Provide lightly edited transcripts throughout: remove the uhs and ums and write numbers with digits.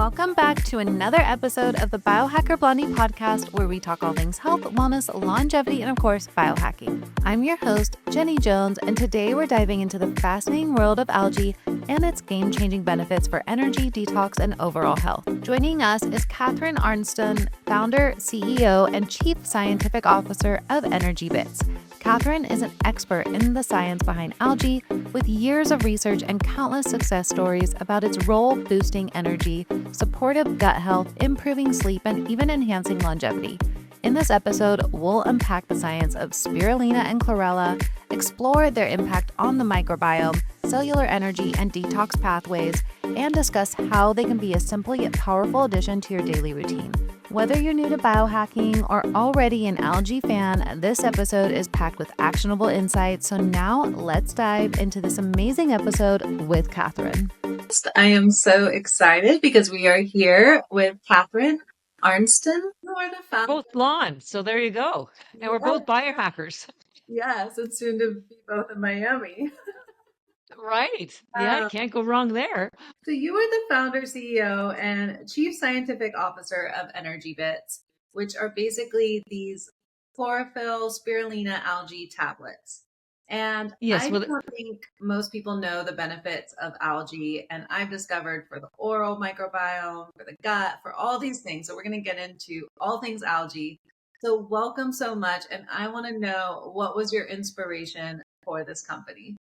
Welcome back to another episode of the Biohacker Blondie podcast, where we talk all things health, wellness, longevity, and of course, biohacking. I'm your host, Jenny Jones, and today we're diving into the fascinating world of algae and its game-changing benefits for energy, detox, and overall health. Joining us is Catharine Arnston, founder, CEO, and Chief Scientific Officer of EnergyBits. Catherine is an expert in the science behind algae, with years of research and countless success stories about its role boosting energy, supportive gut health, improving sleep, and even enhancing longevity. In this episode, we'll unpack the science of Spirulina and Chlorella, explore their impact on the microbiome, cellular energy, and detox pathways, and discuss how they can be a simple yet powerful addition to your daily routine. Whether you're new to biohacking or already an algae fan, this episode is packed with actionable insights. So now let's dive into this amazing episode with Catherine. I am so excited because we are here with Catharine Arnston, who are the founder. Both blonde, so there you go. And we're both biohackers. Yes, it's soon to be both in Miami. Right. Yeah, can't go wrong there. So you are the founder, CEO, and Chief Scientific Officer of EnergyBits, which are basically these chlorophyll spirulina algae tablets. And yes, I don't think most people know the benefits of algae, and I've discovered for the oral microbiome, for the gut, for all these things. So we're going to get into all things algae. So welcome so much. And I want to know, what was your inspiration for this company?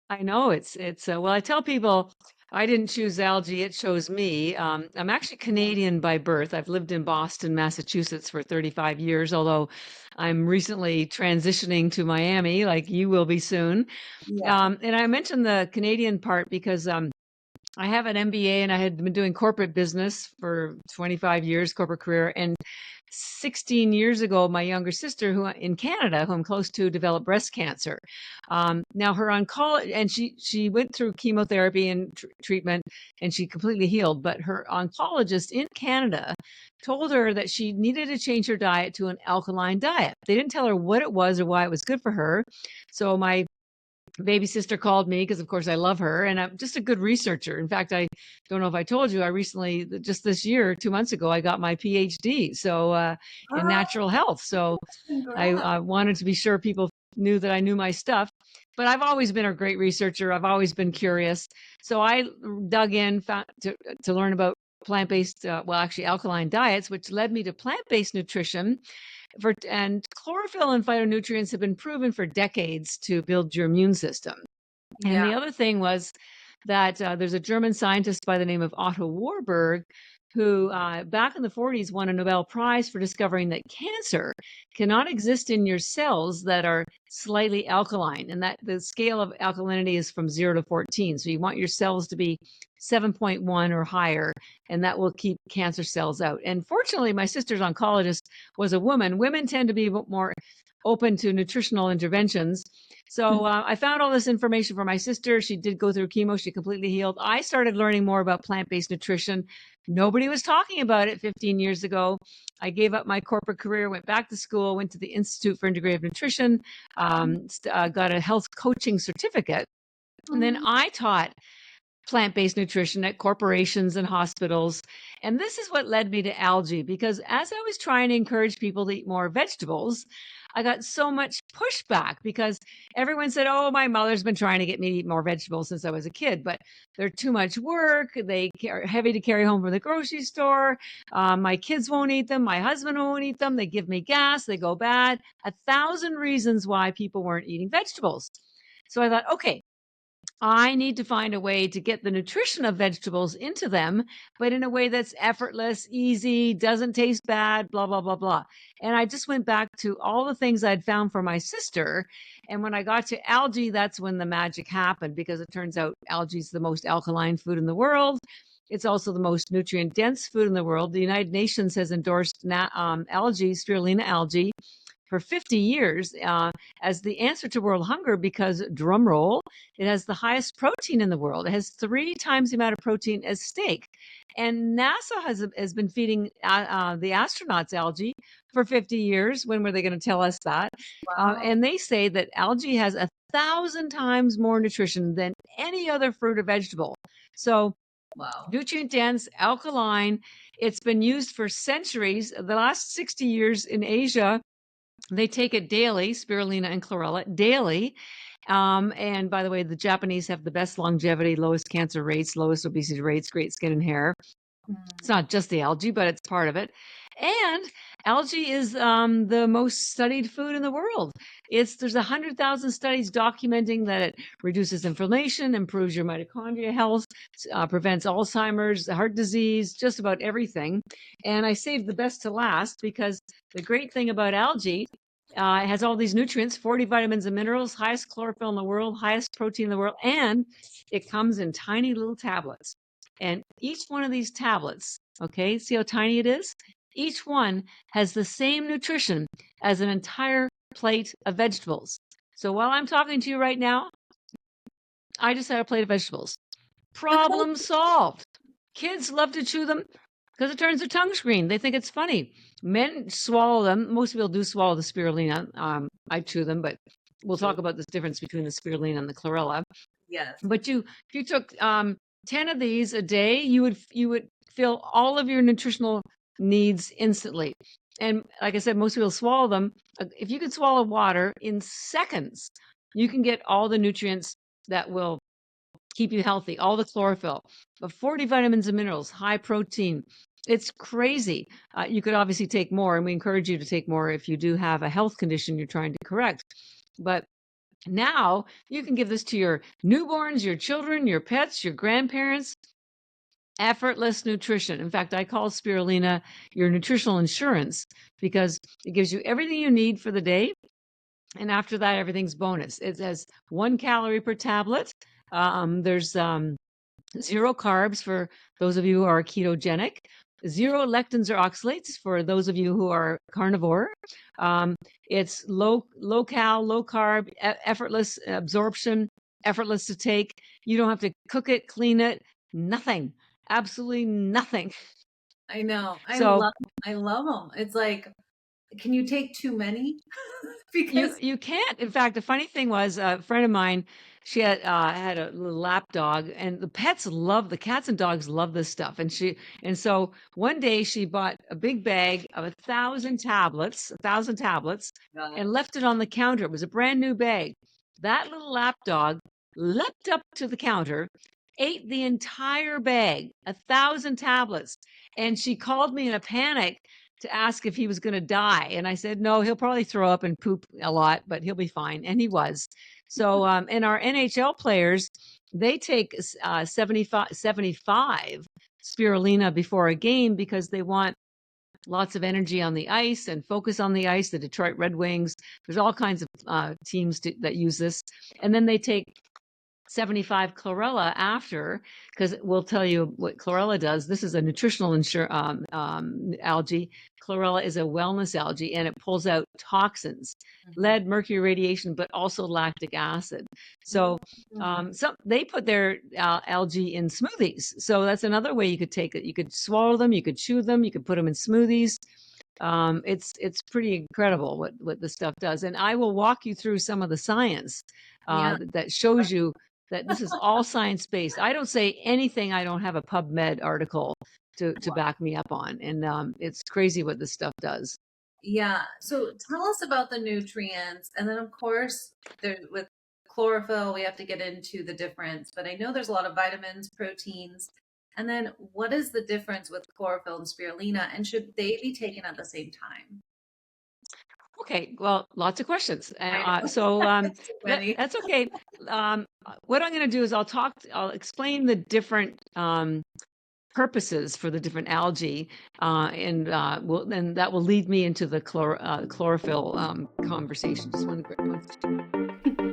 I know it's well, I tell people I didn't choose algae, it chose me. I'm actually Canadian by birth. I've lived in Boston, Massachusetts for 35 years, although I'm recently transitioning to Miami, like you will be soon. Yeah. And I mentioned the Canadian part because I have an MBA and I had been doing corporate business for 25 years, corporate career. And 16 years ago, my younger sister, who in Canada, who I'm close to, developed breast cancer. Now her oncology, and she went through chemotherapy and treatment, and she completely healed. But her oncologist in Canada told her that she needed to change her diet to an alkaline diet. They didn't tell her what it was or why it was good for her. So my baby sister called me because, of course, I love her, and I'm just a good researcher. In fact, I don't know if I told you, I recently, just this year, 2 months ago, I got my PhD in natural health. So I wanted to be sure people knew that I knew my stuff. But I've always been a great researcher. I've always been curious. So I dug in to learn about plant-based, actually alkaline diets, which led me to plant-based nutrition. And chlorophyll and phytonutrients have been proven for decades to build your immune system. And the other thing was that there's a German scientist by the name of Otto Warburg who back in the 40s won a Nobel Prize for discovering that cancer cannot exist in your cells that are slightly alkaline, and that the scale of alkalinity is from 0 to 14. So you want your cells to be 7.1 or higher, and that will keep cancer cells out. And fortunately, my sister's oncologist was a woman. Women tend to be more open to nutritional interventions. So I found all this information for my sister. She did go through chemo. She completely healed. I started learning more about plant-based nutrition. Nobody was talking about it 15 years ago. I gave up my corporate career, went back to school, went to the Institute for Integrative Nutrition, got a health coaching certificate. And then I taught plant-based nutrition at corporations and hospitals. And this is what led me to algae, because as I was trying to encourage people to eat more vegetables, I got so much pushback because everyone said, oh, my mother's been trying to get me to eat more vegetables since I was a kid, but they're too much work. They are heavy to carry home from the grocery store. My kids won't eat them. My husband won't eat them. They give me gas. They go bad. 1,000 reasons why people weren't eating vegetables. So I thought, okay, I need to find a way to get the nutrition of vegetables into them, but in a way that's effortless, easy, doesn't taste bad, blah, blah, blah, blah. And I just went back to all the things I'd found for my sister. And when I got to algae, that's when the magic happened, because it turns out algae is the most alkaline food in the world. It's also the most nutrient dense food in the world. The United Nations has endorsed algae, spirulina algae, for 50 years as the answer to world hunger, because, drum roll, it has the highest protein in the world. It has 3 times the amount of protein as steak. And NASA has been feeding the astronauts algae for 50 years. When were they going to tell us that? Wow. And they say that algae has 1,000 times more nutrition than any other fruit or vegetable. So Wow. Nutrient dense, alkaline. It's been used for centuries. The last 60 years in Asia, they take it daily, spirulina and chlorella, daily. And by the way, the Japanese have the best longevity, lowest cancer rates, lowest obesity rates, great skin and hair. It's not just the algae, but it's part of it. And algae is the most studied food in the world. There's 100,000 studies documenting that it reduces inflammation, improves your mitochondria health, prevents Alzheimer's, heart disease, just about everything. And I saved the best to last because the great thing about algae, it has all these nutrients, 40 vitamins and minerals, highest chlorophyll in the world, highest protein in the world, and it comes in tiny little tablets. And each one of these tablets, okay, see how tiny it is? Each one has the same nutrition as an entire plate of vegetables. So while I'm talking to you right now, I just had a plate of vegetables. Problem solved. Kids love to chew them because it turns their tongues green. They think it's funny. Men swallow them. Most people do swallow the spirulina. I chew them, but we'll talk about this difference between the spirulina and the chlorella. Yes. But if you took 10 of these a day, you would fill all of your nutritional needs instantly. And like I said, most people swallow them. If you could swallow water in seconds, you can get all the nutrients that will keep you healthy, all the chlorophyll, 40 vitamins and minerals, high protein. It's crazy. You could obviously take more, and we encourage you to take more if you do have a health condition you're trying to correct. But now you can give this to your newborns, your children, your pets, your grandparents. Effortless nutrition. In fact, I call spirulina your nutritional insurance because it gives you everything you need for the day. And after that, everything's bonus. It has 1 calorie per tablet. There's 0 carbs for those of you who are ketogenic. 0 lectins or oxalates for those of you who are carnivore. It's low cal, low carb, effortless absorption, effortless to take. You don't have to cook it, clean it, nothing, absolutely nothing. I know. I love them. It's like, can you take too many? Because you can't. In fact, the funny thing was, a friend of mine, she had a little lap dog, and the cats and dogs love this stuff. And so one day she bought a big bag of 1,000 tablets, and left it on the counter. It was a brand new bag. That little lap dog leapt up to the counter, ate the entire bag, 1,000 tablets, and she called me in a panic to ask if he was going to die. And I said, no, he'll probably throw up and poop a lot, but he'll be fine. And he was. So, and our NHL players, they take 75 spirulina before a game because they want lots of energy on the ice and focus on the ice. The Detroit Red Wings, there's all kinds of teams that use this. And then they take 75 chlorella after, because we'll tell you what chlorella does. This is a nutritional algae. Chlorella is a wellness algae, and it pulls out toxins, lead, mercury, radiation, but also lactic acid. So they put their algae in smoothies. So that's another way you could take it. You could swallow them, you could chew them, you could put them in smoothies. It's pretty incredible what this stuff does. And I will walk you through some of the science that shows you that this is all science-based. I don't say anything I don't have a PubMed article to back me up on. And it's crazy what this stuff does. Yeah. So tell us about the nutrients. And then, of course, with chlorophyll, we have to get into the difference. But I know there's a lot of vitamins, proteins. And then what is the difference with chlorophyll and spirulina? And should they be taken at the same time? Okay, well, lots of questions. So that's okay. What I'm going to do is I'll explain the different purposes for the different algae, and that will lead me into the chlorophyll conversation. Just one quick.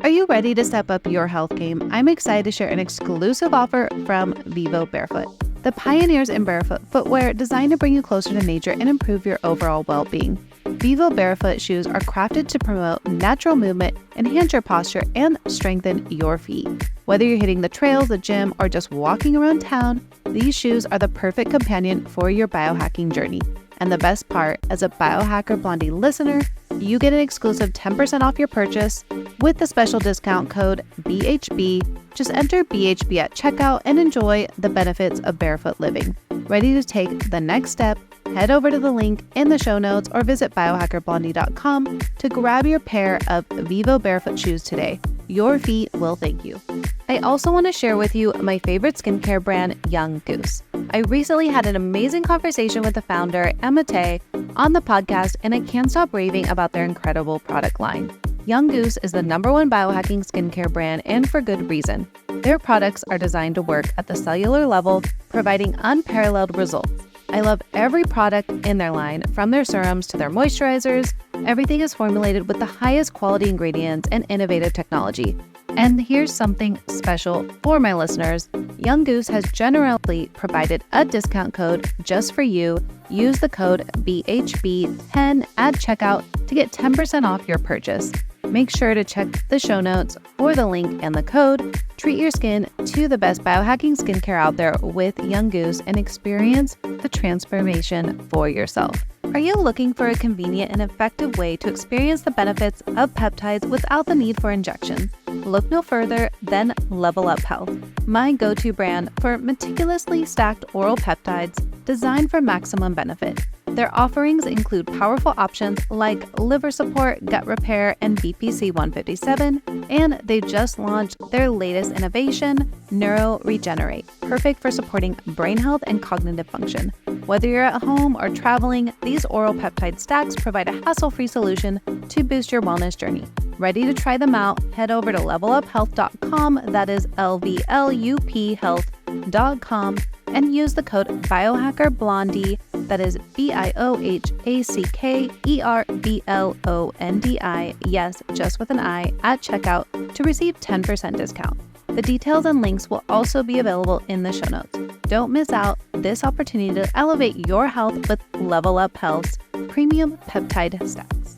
Are you ready to step up your health game? I'm excited to share an exclusive offer from Vivo Barefoot, the pioneers in barefoot footwear designed to bring you closer to nature and improve your overall well-being. Vivo Barefoot shoes are crafted to promote natural movement, enhance your posture, and strengthen your feet. Whether you're hitting the trails, the gym, or just walking around town, these shoes are the perfect companion for your biohacking journey. And the best part, as a Biohacker Blondie listener, you get an exclusive 10% off your purchase with the special discount code BHB. Just enter BHB at checkout and enjoy the benefits of barefoot living. Ready to take the next step? Head over to the link in the show notes or visit biohackerblondie.com to grab your pair of Vivo barefoot shoes today. Your feet will thank you. I also want to share with you my favorite skincare brand, Young Goose. I recently had an amazing conversation with the founder, Emma Tay, on the podcast, and I can't stop raving about their incredible product line. Young Goose is the #1 biohacking skincare brand, and for good reason. Their products are designed to work at the cellular level, providing unparalleled results. I love every product in their line, from their serums to their moisturizers. Everything is formulated with the highest quality ingredients and innovative technology. And here's something special for my listeners. Young Goose has generously provided a discount code just for you. Use the code BHB10 at checkout to get 10% off your purchase. Make sure to check the show notes for the link and the code. Treat your skin to the best biohacking skincare out there with Young Goose and experience the transformation for yourself. Are you looking for a convenient and effective way to experience the benefits of peptides without the need for injections? Look no further than Level Up Health, my go-to brand for meticulously stacked oral peptides designed for maximum benefit. Their offerings include powerful options like liver support, gut repair, and BPC 157, and they just launched their latest innovation, Neuro Regenerate, perfect for supporting brain health and cognitive function. Whether you're at home or traveling, these oral peptide stacks provide a hassle-free solution to boost your wellness journey. Ready to try them out? Head over to leveluphealth.com, that is LVLUP health.com, and use the code BiohackerBlondie, that is BIOHACKERBLONDI, yes, just with an I, at checkout to receive 10% discount. The details and links will also be available in the show notes. Don't miss out this opportunity to elevate your health with Level Up Health's premium peptide stacks.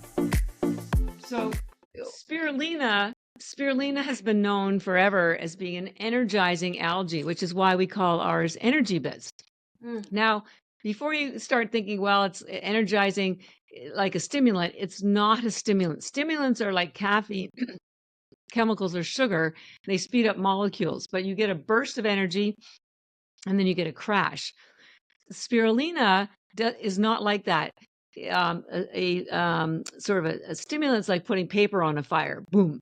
So spirulina has been known forever as being an energizing algae, which is why we call ours EnergyBits. Now, before you start thinking, well, it's energizing like a stimulant, it's not a stimulant. Stimulants are like caffeine, chemicals, or sugar. They speed up molecules, but you get a burst of energy and then you get a crash. Spirulina is not like that. Sort of a stimulant is like putting paper on a fire. Boom.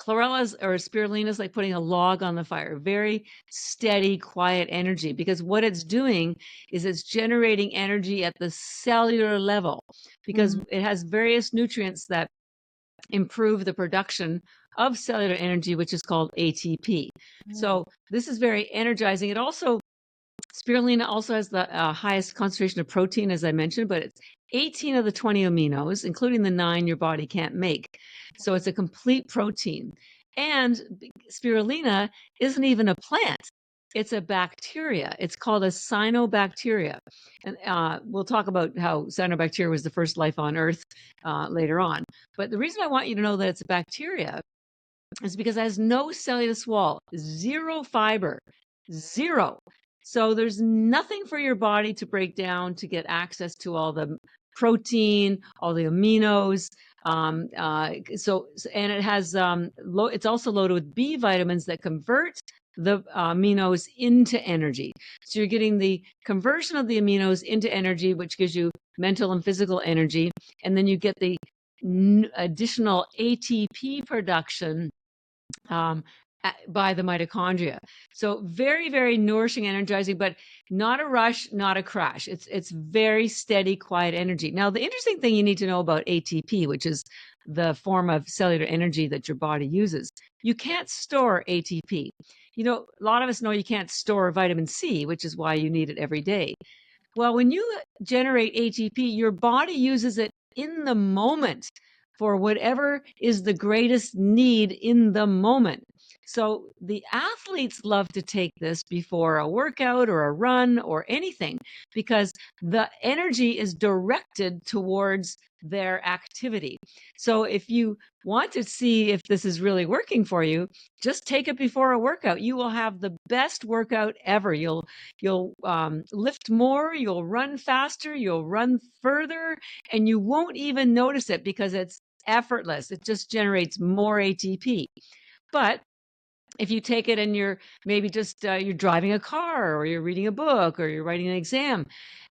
Chlorella or spirulina is like putting a log on the fire. Very steady, quiet energy, because what it's doing is it's generating energy at the cellular level, because it has various nutrients that improve the production of cellular energy, which is called ATP. So this is very energizing. Spirulina also has the highest concentration of protein, as I mentioned, but it's 18 of the 20 aminos, including the 9 your body can't make. So it's a complete protein. And spirulina isn't even a plant. It's a bacteria. It's called a cyanobacteria. And we'll talk about how cyanobacteria was the first life on Earth later on. But the reason I want you to know that it's a bacteria is because it has no cellulose wall, zero fiber, zero. So there's nothing for your body to break down to get access to all the protein, all the aminos. And it has it's also loaded with B vitamins that convert the aminos into energy. So you're getting the conversion of the aminos into energy, which gives you mental and physical energy, and then you get the additional ATP production by the mitochondria. So very, very nourishing, energizing, but not a rush, not a crash. It's very steady, quiet energy. Now, the interesting thing you need to know about ATP, which is the form of cellular energy that your body uses, you can't store ATP. You know, a lot of us know you can't store vitamin C, which is why you need it every day. Well, when you generate ATP, your body uses it in the moment for whatever is the greatest need in the moment. So the athletes love to take this before a workout or a run or anything, because the energy is directed towards their activity. So if you want to see if this is really working for you, just take it before a workout. You will have the best workout ever. You'll lift more, you'll run faster, you'll run further, and you won't even notice it because it's effortless. It just generates more ATP. But if you take it and you're maybe just you're driving a car, or you're reading a book, or you're writing an exam,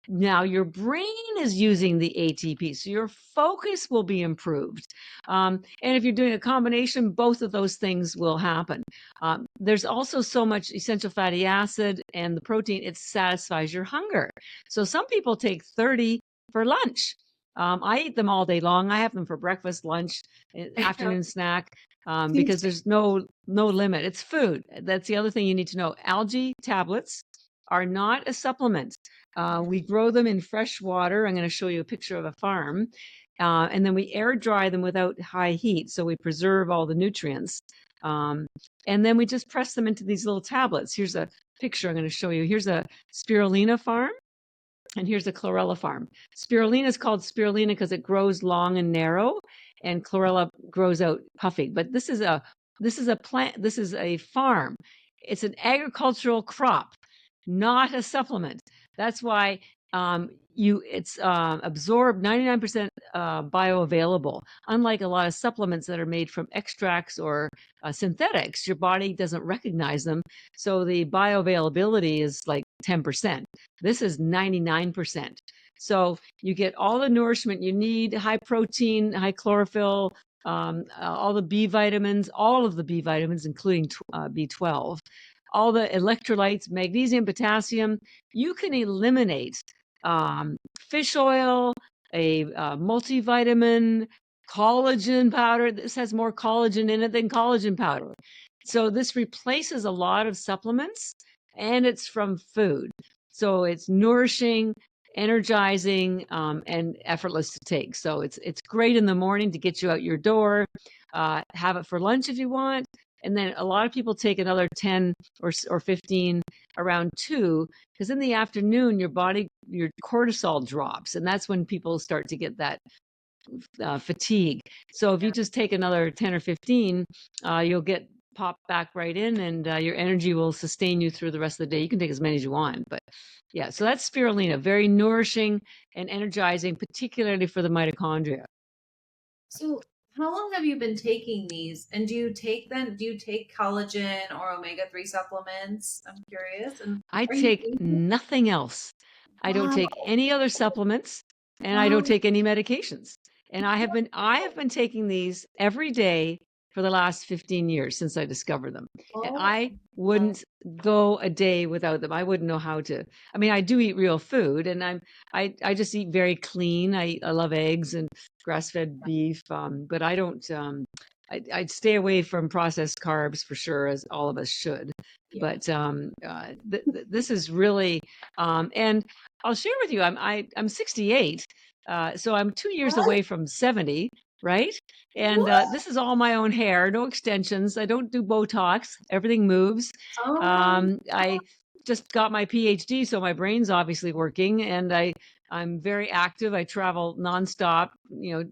now your brain is using the ATP, so your focus will be improved. And if you're doing a combination, both of those things will happen. There's also so much essential fatty acid and the protein, it satisfies your hunger. So some people take 30 for lunch. I eat them all day long. I have them for breakfast, lunch, afternoon snack, because there's no limit. It's food. That's the other thing you need to know. Algae tablets are not a supplement. We grow them in fresh water. I'm going to show you a picture of a farm. And then we air dry them without high heat. So we preserve all the nutrients. And then we just press them into these little tablets. Here's a picture I'm going to show you. Here's a Spirulina farm. And here's a Chlorella farm. Spirulina is called Spirulina because it grows long and narrow, and Chlorella grows out puffy. But this is a plant. This is a farm. It's an agricultural crop, not a supplement. That's why it's absorbed 99% bioavailable. Unlike a lot of supplements that are made from extracts or synthetics, your body doesn't recognize them. So the bioavailability is like 10%. This is 99%. So you get all the nourishment you need, high protein, high chlorophyll, all the B vitamins, including B12, all the electrolytes, magnesium, potassium. You can eliminate fish oil, a multivitamin, collagen powder. This has more collagen in it than collagen powder. So this replaces a lot of supplements, and it's from food. So it's nourishing, energizing, and effortless to take. So it's great in the morning to get you out your door. Have it for lunch if you want. And then a lot of people take another 10 or 15 around 2, because in the afternoon, your cortisol drops. And that's when people start to get that fatigue. So if you just take another 10 or 15, you'll get popped back right in, and your energy will sustain you through the rest of the day. You can take as many as you want. But yeah, so that's Spirulina, very nourishing and energizing, particularly for the mitochondria. So how long have you been taking these? And do you take collagen or omega-3 supplements? I'm curious. And I take nothing else. I don't take any other supplements, and I don't take any medications. And I have been taking these every day for the last 15 years since I discovered them. And I wouldn't go a day without them. I wouldn't know how to. I mean, I do eat real food, and I just eat very clean. I love eggs and grass-fed beef, but I don't. I'd stay away from processed carbs for sure, as all of us should. But this is really, and I'll share with you. I'm 68, so I'm 2 years away from 70. Right? And this is all my own hair, no extensions. I don't do Botox. Everything moves. I just got my PhD, so my brain's obviously working, and I'm very active. I travel nonstop,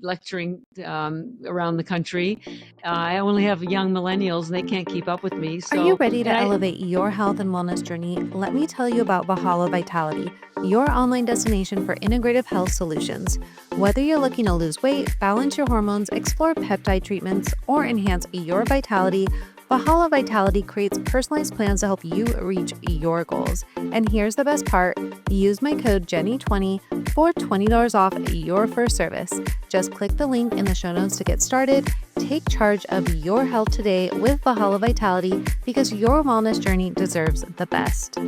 lecturing around the country. I only have young millennials, and they can't keep up with me. So, are you ready to elevate your health and wellness journey? Let me tell you about Valhalla Vitality, your online destination for integrative health solutions. Whether you're looking to lose weight, balance your hormones, explore peptide treatments, or enhance your vitality, Valhalla Vitality creates personalized plans to help you reach your goals. And here's the best part. Use my code JENNY20 for $20 off your first service. Just click the link in the show notes to get started. Take charge of your health today with Valhalla Vitality, because your wellness journey deserves the best.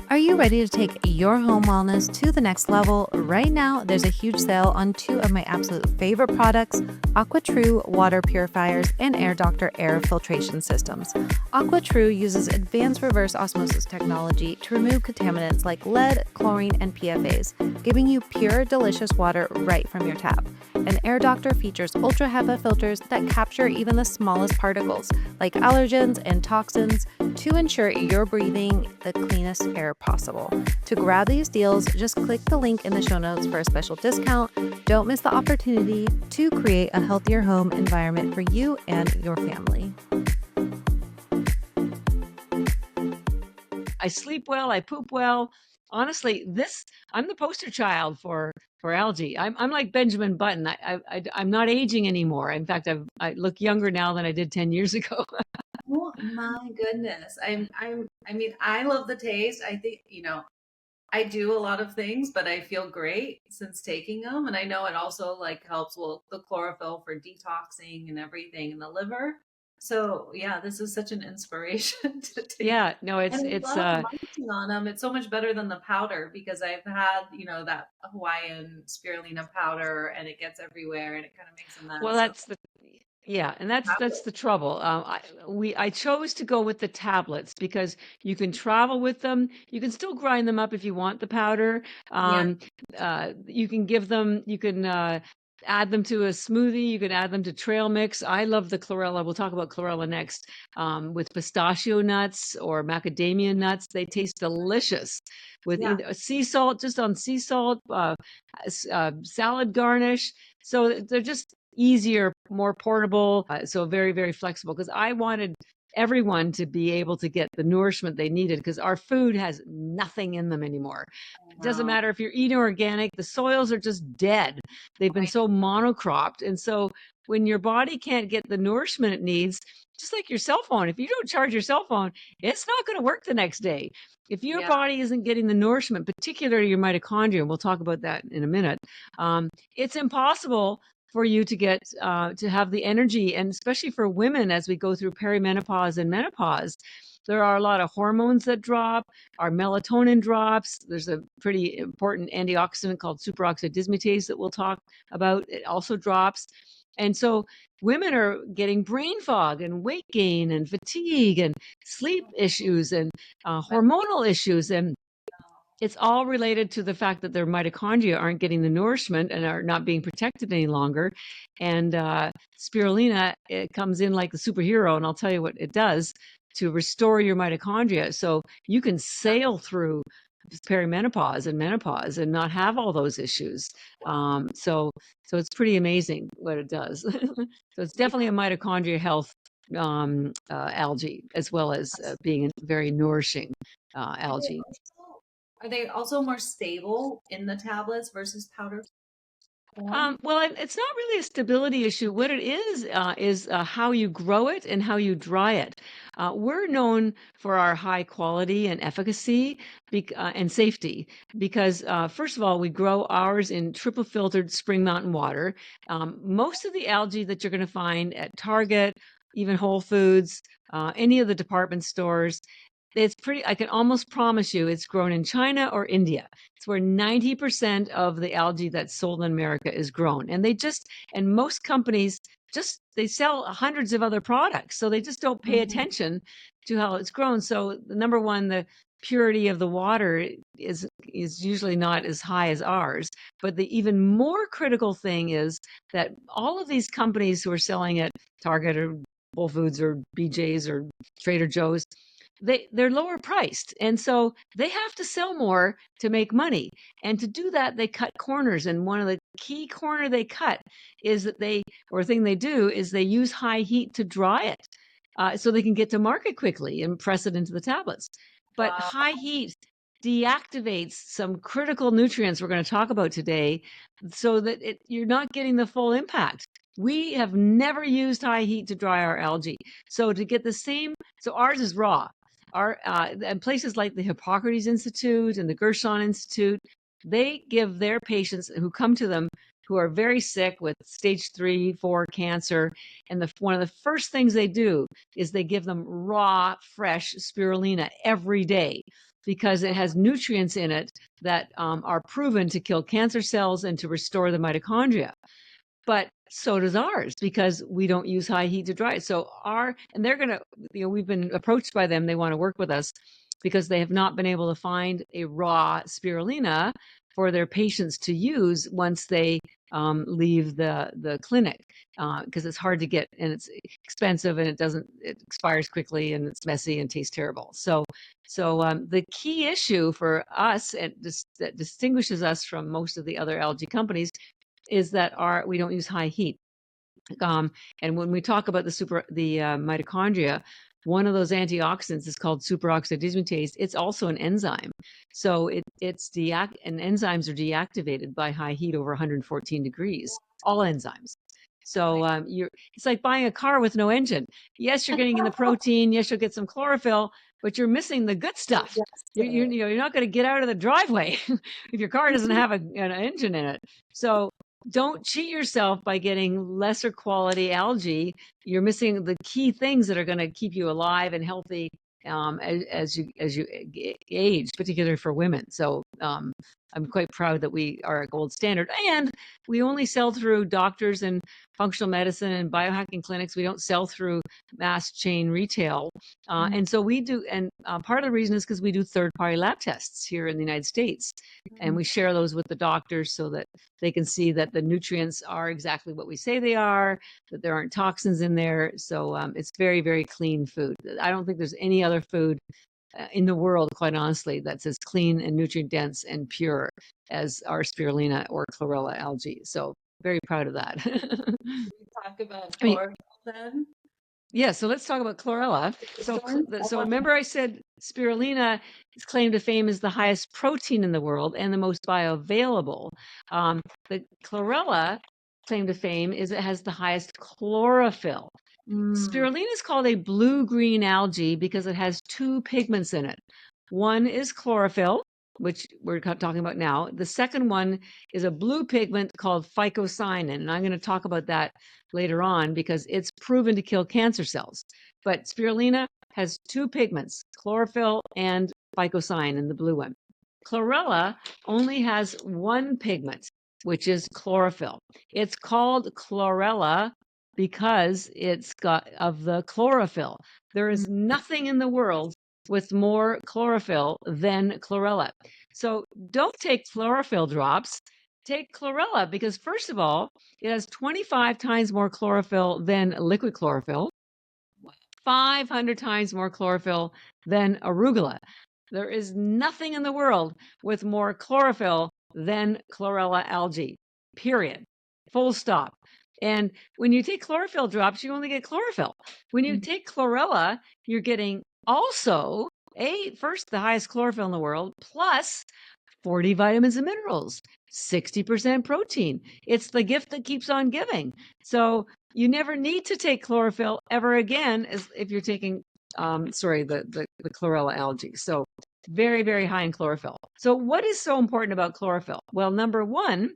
Are you ready to take your home wellness to the next level? Right now, there's a huge sale on 2 of my absolute favorite products, AquaTrue water purifiers and Air Doctor air filtration systems. AquaTrue uses advanced reverse osmosis technology to remove contaminants like lead, chlorine, and PFAs, giving you pure, delicious water right from your tap. And Air Doctor features ultra HEPA filters that capture even the smallest particles, like allergens and toxins, to ensure you're breathing the cleanest air possible. To grab these deals, just click the link in the show notes for a special discount. Don't miss the opportunity to create a healthier home environment for you and your family. I sleep well, I poop well, honestly, I'm the poster child for algae. I'm like Benjamin Button. I'm not aging anymore. In fact, I look younger now than I did 10 years ago. Oh my goodness. I mean, I love the taste. I think, I do a lot of things, but I feel great since taking them. And I know it also like helps with the chlorophyll for detoxing and everything in the liver. So yeah, this is such an inspiration to take. Yeah, no, And I it's love munching on them. It's so much better than the powder because I've had, that Hawaiian spirulina powder and it gets everywhere and it kind of makes a well, mess. So that's the yeah, and that's the trouble. I chose to go with the tablets because you can travel with them. You can still grind them up if you want the powder. yeah, Um, you can give them. You can add them to a smoothie. You can add them to trail mix. I love the chlorella. We'll talk about chlorella next. With pistachio nuts or macadamia nuts, they taste delicious. With yeah, sea salt, just on sea salt, salad garnish. So they're just easier, more portable, so very, very flexible. Because I wanted everyone to be able to get the nourishment they needed because our food has nothing in them anymore. I It doesn't know. matter if you're eating organic, the soils are just dead. They've been Right. so monocropped. And so when your body can't get the nourishment it needs, just like your cell phone, if you don't charge your cell phone, it's not going to work the next day. If your Yeah. body isn't getting the nourishment, particularly your mitochondria, and we'll talk about that in a minute, it's impossible for you to get to have the energy, and especially for women as we go through perimenopause and menopause, there are a lot of hormones that drop. Our melatonin drops. There's a pretty important antioxidant called superoxide dismutase that we'll talk about. It also drops. And so women are getting brain fog and weight gain and fatigue and sleep issues and But hormonal issues. And it's all related to the fact that their mitochondria aren't getting the nourishment and are not being protected any longer. And spirulina, it comes in like the superhero, and I'll tell you what it does to restore your mitochondria. So you can sail through perimenopause and menopause and not have all those issues. So it's pretty amazing what it does. So it's yeah. definitely a mitochondria health algae, as well as being a very nourishing Are they algae. also are they also more stable in the tablets versus powder form? Well, it's not really a stability issue. What it is how you grow it and how you dry it. We're known for our high quality and efficacy and safety because, first of all, we grow ours in triple filtered spring mountain water. Most of the algae that you're going to find at Target, even Whole Foods, any of the department stores, it's pretty, I can almost promise you it's grown in China or India. It's where 90% of the algae that's sold in America is grown. And most companies they sell hundreds of other products. So they just don't pay Mhm. attention to how it's grown. So the number one, the purity of the water is usually not as high as ours. But the even more critical thing is that all of these companies who are selling at Target or Whole Foods or BJ's or Trader Joe's, they're lower priced, and so they have to sell more to make money. And to do that, they cut corners, and one of the key corner they cut is that thing they do is they use high heat to dry it, so they can get to market quickly and press it into the tablets. But Wow. high heat deactivates some critical nutrients we're going to talk about today, so that you're not getting the full impact. We have never used high heat to dry our algae, so to get the same, so ours is raw. And places like the Hippocrates Institute and the Gershon Institute, they give their patients who come to them who are very sick with stage 3, 4 cancer, and one of the first things they do is they give them raw, fresh spirulina every day because it has nutrients in it that are proven to kill cancer cells and to restore the mitochondria. But so does ours because we don't use high heat to dry it. And they're going to, we've been approached by them. They want to work with us because they have not been able to find a raw spirulina for their patients to use once they leave the clinic, because it's hard to get and it's expensive and it expires quickly and it's messy and tastes terrible. So the key issue for us that distinguishes us from most of the other algae companies is that we don't use high heat. And when we talk about the mitochondria, one of those antioxidants is called superoxide dismutase. It's also an enzyme. So and enzymes are deactivated by high heat over 114 degrees, all enzymes. So it's like buying a car with no engine. Yes, you're getting in the protein. Yes, you'll get some chlorophyll, but you're missing the good stuff. You're not going to get out of the driveway if your car doesn't have an engine in it. So don't cheat yourself by getting lesser quality algae. You're missing the key things that are going to keep you alive and healthy as you age, particularly for women. So I'm quite proud that we are a gold standard, and we only sell through doctors and functional medicine and biohacking clinics. We don't sell through mass chain retail. And so we do, and part of the reason is because we do third-party lab tests here in the United States, and we share those with the doctors so that they can see that the nutrients are exactly what we say they are, that there aren't toxins in there. So it's very, very clean food. I don't think there's any other food in the world, quite honestly, that's as clean and nutrient dense and pure as our spirulina or chlorella algae. So very proud of that. Talk about chlorophyll then. Yeah, so let's talk about chlorella. So remember I said spirulina is claimed to fame as the highest protein in the world and the most bioavailable. The chlorella claim to fame is it has the highest chlorophyll. Spirulina is called a blue-green algae because it has two pigments in it. One is chlorophyll, which we're talking about now. The second one is a blue pigment called phycocyanin, and I'm going to talk about that later on because it's proven to kill cancer cells. But spirulina has two pigments, chlorophyll and phycocyanin, the blue one. Chlorella only has one pigment, which is chlorophyll. It's called chlorella because it's got of the chlorophyll. There is nothing in the world with more chlorophyll than chlorella. So don't take chlorophyll drops. Take chlorella because, first of all, it has 25 times more chlorophyll than liquid chlorophyll, 500 times more chlorophyll than arugula. There is nothing in the world with more chlorophyll than chlorella algae, period. Full stop. And when you take chlorophyll drops, you only get chlorophyll. When you take chlorella, you're getting also first the highest chlorophyll in the world, plus 40 vitamins and minerals, 60% protein. It's the gift that keeps on giving. So you never need to take chlorophyll ever again as if you're taking the chlorella algae. So very, very high in chlorophyll. So what is so important about chlorophyll? Well, number one,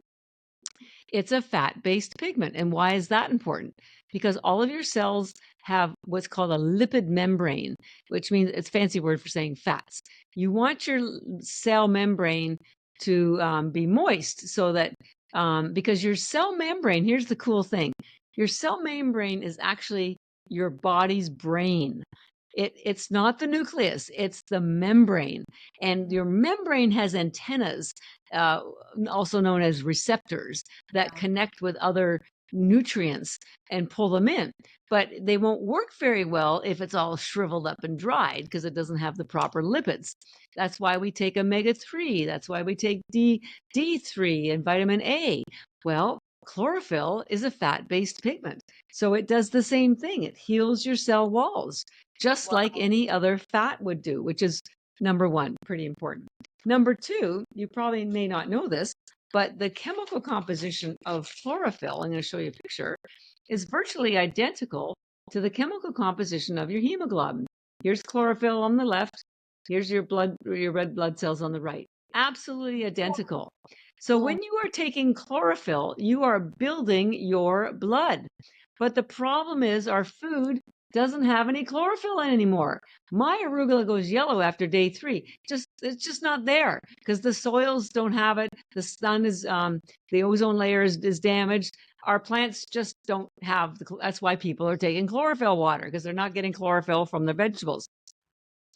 it's a fat-based pigment. And why is that important? Because all of your cells have what's called a lipid membrane, which means it's a fancy word for saying fats. You want your cell membrane to be moist so that, because your cell membrane, here's the cool thing, your cell membrane is actually your body's brain. It's not the nucleus, it's the membrane. And your membrane has antennas, also known as receptors, that connect with other nutrients and pull them in. But they won't work very well if it's all shriveled up and dried because it doesn't have the proper lipids. That's why we take omega-3. That's why we take D3 and vitamin A. Well, chlorophyll is a fat-based pigment. So it does the same thing. It heals your cell walls, just like any other fat would do, which is number one, pretty important. Number two, you probably may not know this, but the chemical composition of chlorophyll, I'm going to show you a picture, is virtually identical to the chemical composition of your hemoglobin. Here's chlorophyll on the left. Here's your red blood cells on the right. Absolutely identical. So when you are taking chlorophyll, you are building your blood. But the problem is our food doesn't have any chlorophyll in anymore. My arugula goes yellow after day 3. It's just not there because the soils don't have it. The sun is, the ozone layer is damaged. Our plants just don't have that's why people are taking chlorophyll water because they're not getting chlorophyll from their vegetables.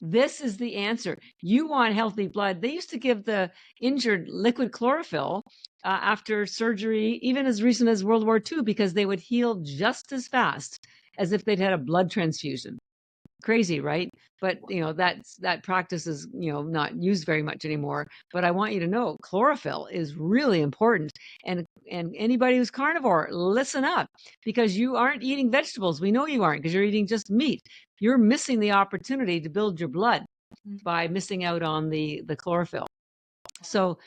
This is the answer. You want healthy blood. They used to give the injured liquid chlorophyll after surgery, even as recent as World War II, because they would heal just as fast as if they'd had a blood transfusion. Crazy, right? But that practice is not used very much anymore. But I want you to know chlorophyll is really important. And anybody who's carnivore, listen up, because you aren't eating vegetables. We know you aren't, because you're eating just meat. You're missing the opportunity to build your blood by missing out on the chlorophyll. So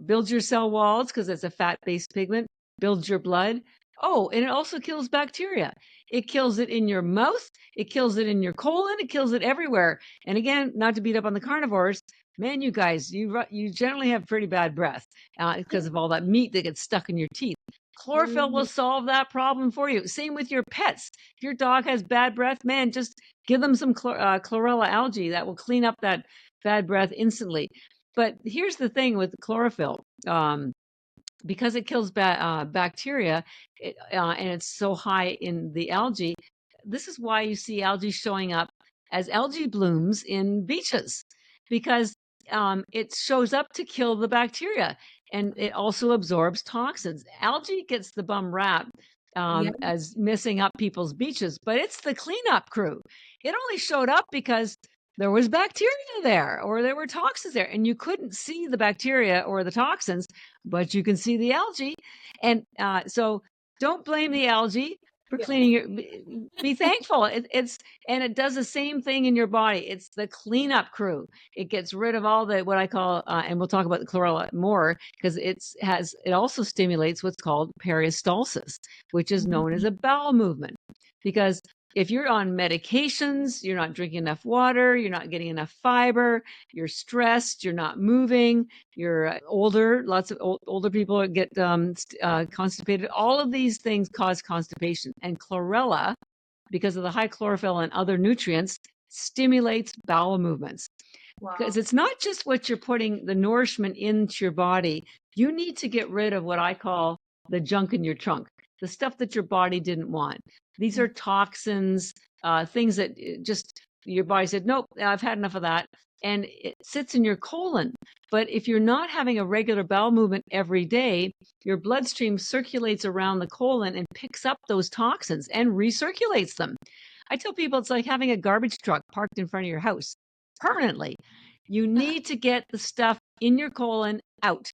builds your cell walls because it's a fat-based pigment, builds your blood. Oh, and it also kills bacteria. It kills it in your mouth. It kills it in your colon. It kills it everywhere. And again, not to beat up on the carnivores, man, you guys, you generally have pretty bad breath because of all that meat that gets stuck in your teeth. Chlorophyll will solve that problem for you. Same with your pets. If your dog has bad breath, man, just give them some chlorella algae that will clean up that bad breath instantly. But here's the thing with chlorophyll. Because it kills bacteria and it's so high in the algae, this is why you see algae showing up as algae blooms in beaches, because it shows up to kill the bacteria, and it also absorbs toxins. Algae gets the bum rap as messing up people's beaches, but it's the cleanup crew. It only showed up because there was bacteria there, or there were toxins there, and you couldn't see the bacteria or the toxins, but you can see the algae. And so don't blame the algae for cleaning your, be thankful. And it does the same thing in your body. It's the cleanup crew. It gets rid of all the, what I call, and we'll talk about the chlorella more, because it also stimulates what's called peristalsis, which is known as a bowel movement. Because if you're on medications, you're not drinking enough water, you're not getting enough fiber, you're stressed, you're not moving, you're older, lots of older people get constipated. All of these things cause constipation. And chlorella, because of the high chlorophyll and other nutrients, stimulates bowel movements. Because it's not just what you're putting the nourishment into your body. You need to get rid of what I call the junk in your trunk, the stuff that your body didn't want. These are toxins, things that just your body said, nope, I've had enough of that. And it sits in your colon. But if you're not having a regular bowel movement every day, your bloodstream circulates around the colon and picks up those toxins and recirculates them. I tell people it's like having a garbage truck parked in front of your house permanently. You need to get the stuff in your colon out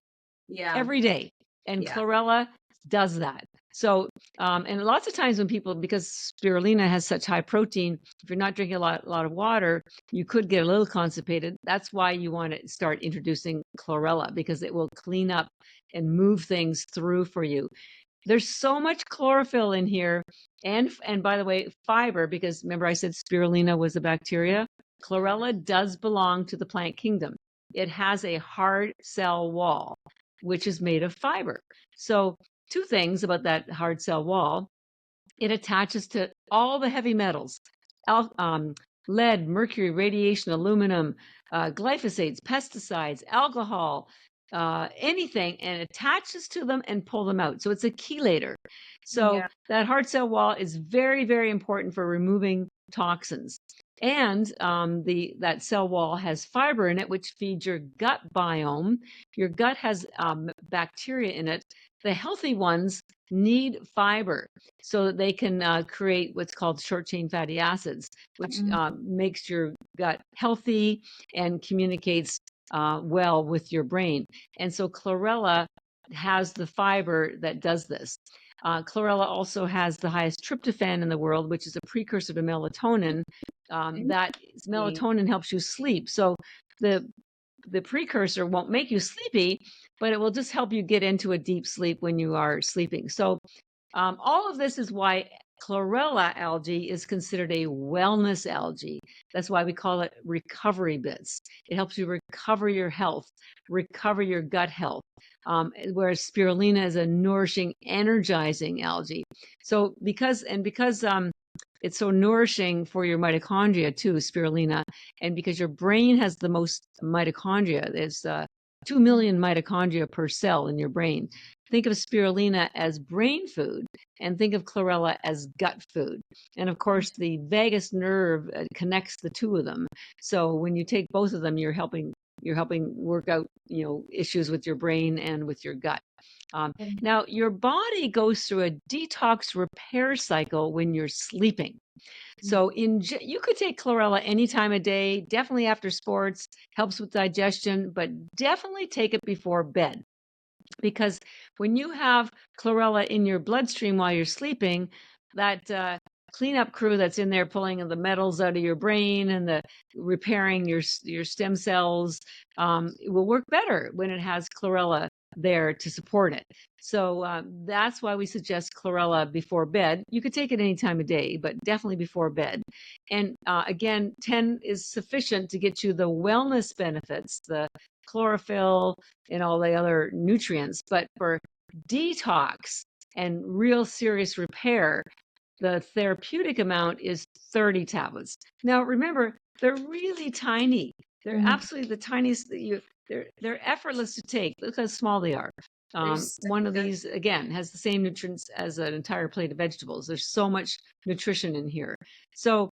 every day. And chlorella does that. So, and lots of times when people, because spirulina has such high protein, if you're not drinking a lot of water, you could get a little constipated. That's why you want to start introducing chlorella, because it will clean up and move things through for you. There's so much chlorophyll in here. And by the way, fiber, because remember I said spirulina was a bacteria. Chlorella does belong to the plant kingdom. It has a hard cell wall, which is made of fiber. So two things about that hard cell wall: it attaches to all the heavy metals, lead, mercury, radiation, aluminum, glyphosates, pesticides, alcohol, anything, and attaches to them and pull them out. So it's a chelator. So that hard cell wall is very, very important for removing toxins. And that cell wall has fiber in it, which feeds your gut biome. Your gut has bacteria in it. The healthy ones need fiber so that they can create what's called short-chain fatty acids, which makes your gut healthy and communicates well with your brain. And so chlorella has the fiber that does this. Chlorella also has the highest tryptophan in the world, which is a precursor to melatonin. That melatonin helps you sleep. So the precursor won't make you sleepy, but it will just help you get into a deep sleep when you are sleeping. So all of this is why chlorella algae is considered a wellness algae. That's why we call it recovery bits. It helps you recover your health, recover your gut health, whereas spirulina is a nourishing, energizing algae. So because it's so nourishing for your mitochondria too, spirulina, and because your brain has the most mitochondria, there's 2 million mitochondria per cell in your brain. Think of spirulina as brain food, and think of chlorella as gut food. And of course, the vagus nerve connects the two of them. So when you take both of them, you're helping work out, issues with your brain and with your gut. Now, your body goes through a detox repair cycle when you're sleeping. So you could take chlorella any time of day, definitely after sports, helps with digestion, but definitely take it before bed. Because when you have chlorella in your bloodstream while you're sleeping, that cleanup crew that's in there pulling the metals out of your brain and the repairing your stem cells, it will work better when it has chlorella there to support it. So that's why we suggest chlorella before bed. You could take it any time of day, but definitely before bed. And again, 10 is sufficient to get you the wellness benefits, the chlorophyll and all the other nutrients. But for detox and real serious repair, the therapeutic amount is 30 tablets. Now, remember, they're really tiny. They're absolutely the tiniest. They're effortless to take. Look how small they are. One of these, again, has the same nutrients as an entire plate of vegetables. There's so much nutrition in here. So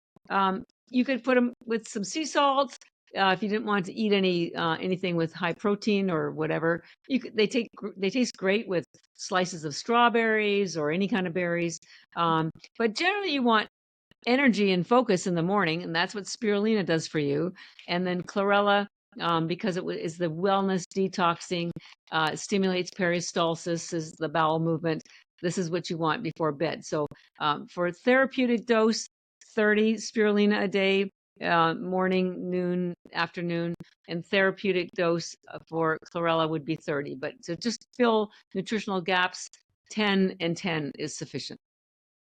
you could put them with some sea salt. If you didn't want to eat anything with high protein or whatever, they taste great with slices of strawberries or any kind of berries. But generally, you want energy and focus in the morning, and that's what spirulina does for you. And then chlorella, because it is the wellness detoxing, stimulates peristalsis, is the bowel movement. This is what you want before bed. So for a therapeutic dose, 30 spirulina a day, morning, noon, afternoon, and therapeutic dose for chlorella would be 30. But to just fill nutritional gaps, 10 and 10 is sufficient.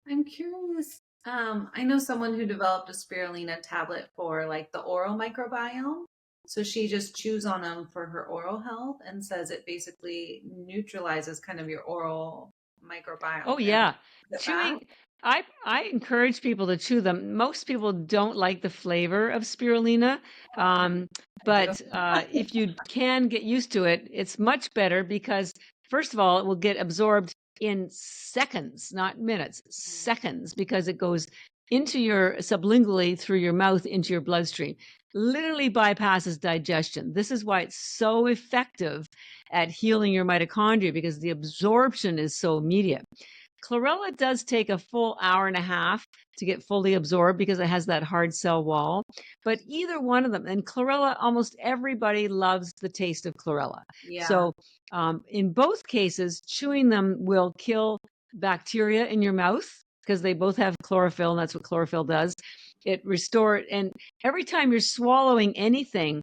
I'm curious. I know someone who developed a spirulina tablet for like the oral microbiome. So she just chews on them for her oral health and says it basically neutralizes kind of your oral microbiome. Oh yeah, chewing. I encourage people to chew them. Most people don't like the flavor of spirulina, but if you can get used to it, it's much better because first of all, it will get absorbed in seconds, not minutes, seconds, because it goes into your sublingually through your mouth into your bloodstream. Literally bypasses digestion. This is why it's so effective at healing your mitochondria because the absorption is so immediate. Chlorella does take a full hour and a half to get fully absorbed because it has that hard cell wall. But either one of them, and chlorella, almost everybody loves the taste of chlorella. Yeah. So in both cases, chewing them will kill bacteria in your mouth because they both have chlorophyll, and that's what chlorophyll does. It restores, and every time you're swallowing anything,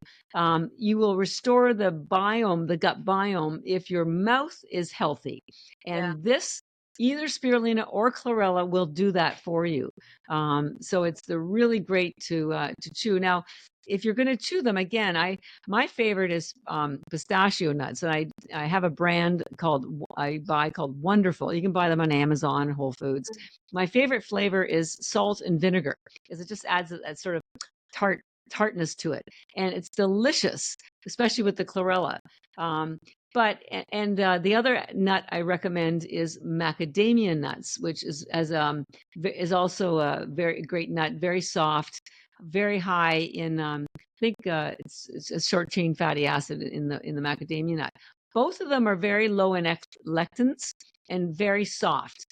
you will restore the biome, the gut biome, if your mouth is healthy. And this, either spirulina or chlorella, will do that for you. So it's really great to chew. Now, if you're going to chew them, again, my favorite is pistachio nuts, and I have a brand called Wonderful. You can buy them on Amazon, Whole Foods. My favorite flavor is salt and vinegar because it just adds that sort of tartness to it, and it's delicious, especially with the chlorella. But the other nut I recommend is macadamia nuts, which is also a very great nut, very soft, very high in I think it's a short chain fatty acid in the macadamia nut. Both of them are very low in lectins and very soft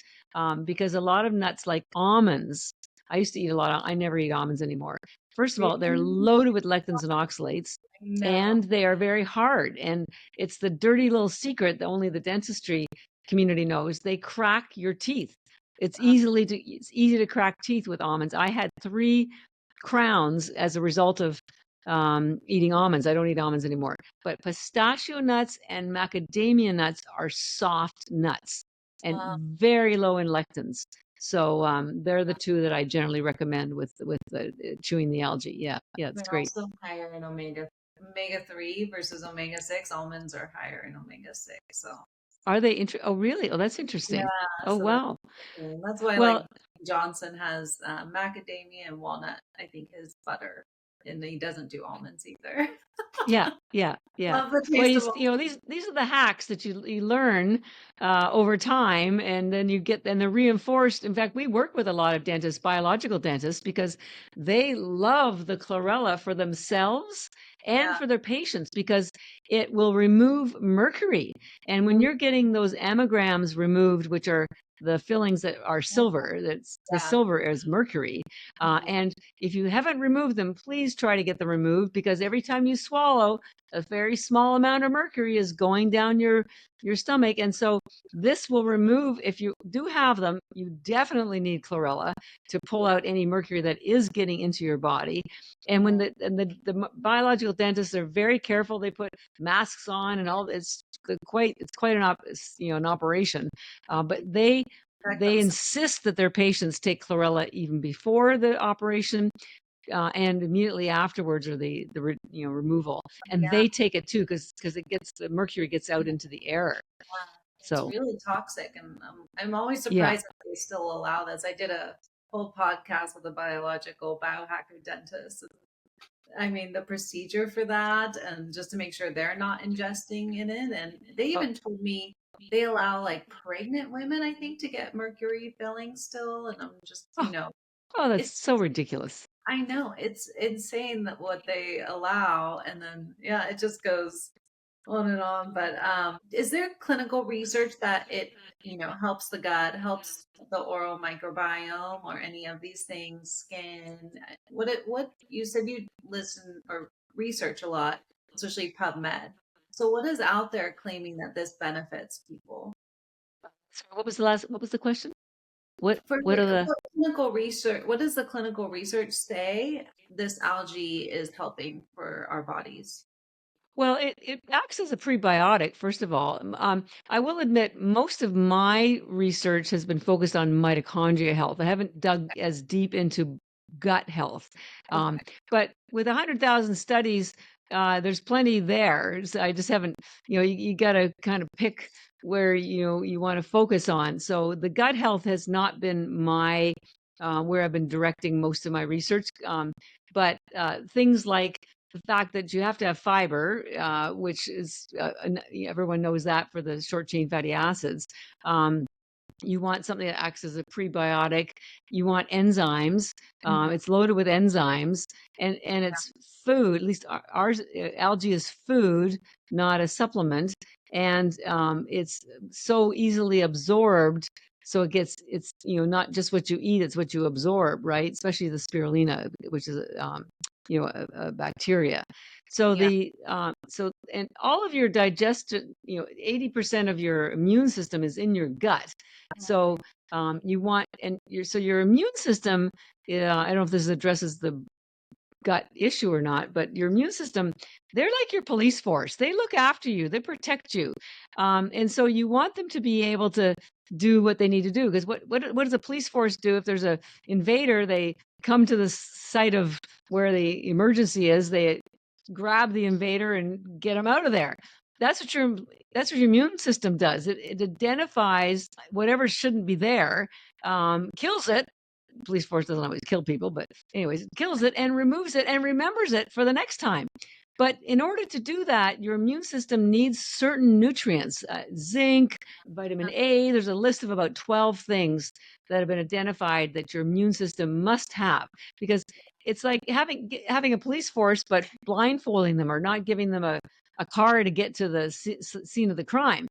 because a lot of nuts like almonds. I used to eat a lot. I never eat almonds anymore. First of all, they're loaded with lectins and oxalates. No. And they are very hard. And it's the dirty little secret that only the dentistry community knows. They crack your teeth. It's easy to crack teeth with almonds. I had 3 crowns as a result of eating almonds. I don't eat almonds anymore. But pistachio nuts and macadamia nuts are soft nuts and very low in lectins. So they're the 2 that I generally recommend with chewing the algae. Yeah, it's great. Also higher in omega-3 versus omega-6. Almonds are higher in omega-6. So are they? Oh, really? Oh, that's interesting. Yeah, oh, so wow. That's why like Johnson has macadamia and walnut. I think his butter, and he doesn't do almonds either. Yeah. Well, these are the hacks that you learn over time, and then they're reinforced. In fact, we work with a lot of dentists, biological dentists, because they love the chlorella for themselves and for their patients because it will remove mercury. And when you're getting those amalgams removed, which are the fillings that are silver. That's the Yeah. silver is mercury. And if you haven't removed them, please try to get them removed, because every time you swallow, a very small amount of mercury is going down your stomach. And so this will remove, if you do have them, you definitely need chlorella to pull out any mercury that is getting into your body. And when the biological dentists are very careful, they put masks on and all. It's quite an operation, but they insist that their patients take chlorella even before the operation, and immediately afterwards, or the removal, and they take it too, because the mercury gets out into the air. It's So really toxic, and I'm always yeah. surprised that they still allow this. I did a whole podcast with a biological biohacker dentist. I mean, the procedure for that, and just to make sure they're not ingesting in it. And they even told me they allow like pregnant women, I think, to get mercury fillings still. And I'm just, That's it's, so ridiculous. I know it's insane that what they allow. And then, yeah, it just goes on and on. But is there clinical research that it, helps the gut, helps the oral microbiome, or any of these things, skin? What you said you listen or research a lot, especially PubMed. So what is out there claiming that this benefits people? So what was the question? What For are the what clinical research, what does the clinical research say this algae is helping for our bodies? Well, it acts as a prebiotic, first of all. I will admit, most of my research has been focused on mitochondria health. I haven't dug as deep into gut health. Okay. But with 100,000 studies, there's plenty there. So I just haven't, you got to kind of pick where, you want to focus on. So the gut health has not been where I've been directing most of my research. But things like the fact that you have to have fiber, which is everyone knows that for the short chain fatty acids. You want something that acts as a prebiotic. You want enzymes. It's loaded with enzymes, and it's food. At least ours, algae is food, not a supplement, and it's so easily absorbed. So it's not just what you eat; it's what you absorb, right? Especially the spirulina, which is a bacteria. So Yeah. and all of your digestion, 80% of your immune system is in your gut. So you want, and your immune system, I don't know if this addresses the gut issue or not, but your immune system, they're like your police force. They look after you, they protect you. And so you want them to be able to do what they need to do. Because what does a police force do if there's a invader? They come to the site of where the emergency is, they grab the invader and get them out of there. That's what your immune system does. It identifies whatever shouldn't be there, kills it. Police force doesn't always kill people, but anyways, it kills it and removes it and remembers it for the next time. But in order to do that, your immune system needs certain nutrients, zinc, vitamin A. There's a list of about 12 things that have been identified that your immune system must have, because it's like having a police force, but blindfolding them or not giving them a car to get to the scene of the crime.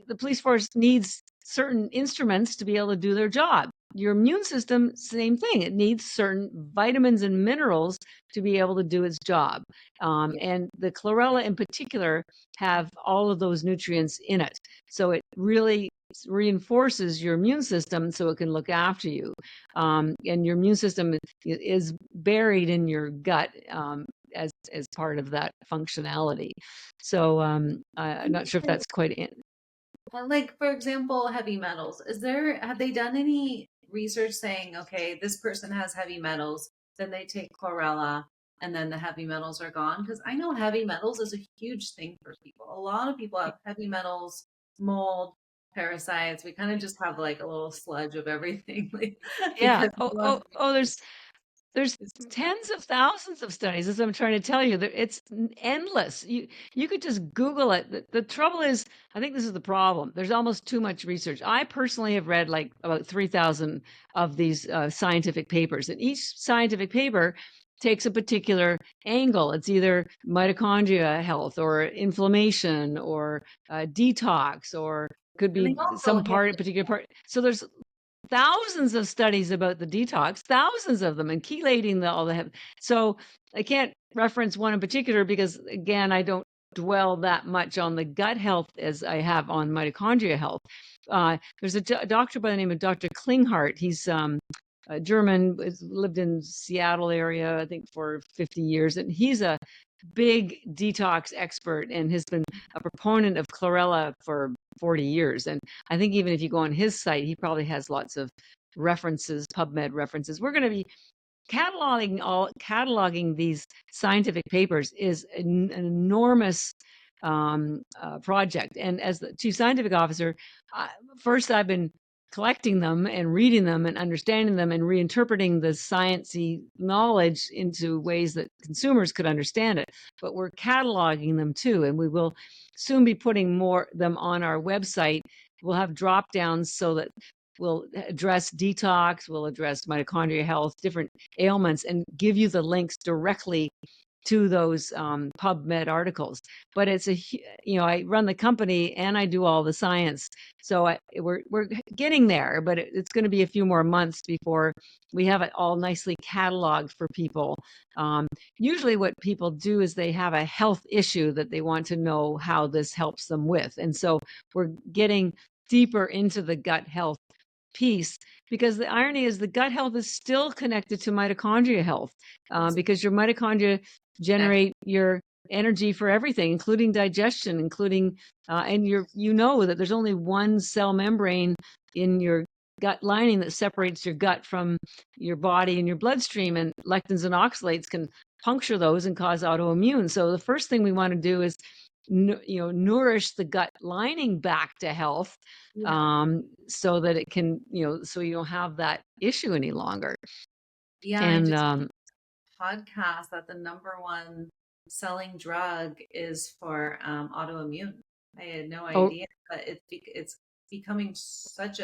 The police force needs certain instruments to be able to do their job. Your immune system, same thing. It needs certain vitamins and minerals to be able to do its job. And the chlorella in particular have all of those nutrients in it. So it really reinforces your immune system so it can look after you. And your immune system is buried in your gut, as part of that functionality. So I'm not sure if that's quite Like, for example, heavy metals. Have they done any research saying, okay, this person has heavy metals, then they take chlorella, and then the heavy metals are gone? Because I know heavy metals is a huge thing for people. A lot of people have heavy metals, mold, parasites. We kind of just have like a little sludge of everything. yeah. Because There's tens of thousands of studies, as I'm trying to tell you. It's endless. You could just Google it. The trouble is, I think this is the problem. There's almost too much research. I personally have read like about 3,000 of these scientific papers, and each scientific paper takes a particular angle. It's either mitochondria health or inflammation or detox or could And they be also some hit part, a particular part. So there's thousands of studies about the detox, thousands of them, and chelating all the. So I can't reference one in particular because, again, I don't dwell that much on the gut health as I have on mitochondria health. There's a doctor by the name of Dr. Klinghardt. He's German, lived in Seattle area, I think, for 50 years, and he's a big detox expert and has been a proponent of Chlorella for 40 years. And I think even if you go on his site, he probably has lots of references, PubMed references. We're going to be cataloging these scientific papers is an enormous project. And as the chief scientific officer, first I've been collecting them and reading them and understanding them and reinterpreting the sciencey knowledge into ways that consumers could understand it. But we're cataloging them too, and we will soon be putting more them on our website. We'll have drop downs so that we'll address detox, we'll address mitochondria health, different ailments, and give you the links directly to those PubMed articles. But it's I run the company and I do all the science. So we're getting there, but it's going to be a few more months before we have it all nicely cataloged for people. Usually what people do is they have a health issue that they want to know how this helps them with. And so we're getting deeper into the gut health piece, because the irony is the gut health is still connected to mitochondria health, because your mitochondria generate your energy for everything, including digestion, including and that there's only one cell membrane in your gut lining that separates your gut from your body and your bloodstream, and lectins and oxalates can puncture those and cause autoimmune. So the first thing we want to do is nourish the gut lining back to health, so that it can, so you don't have that issue any longer. Yeah, and I just podcast that the number one selling drug is for autoimmune. I had no idea, but it's becoming such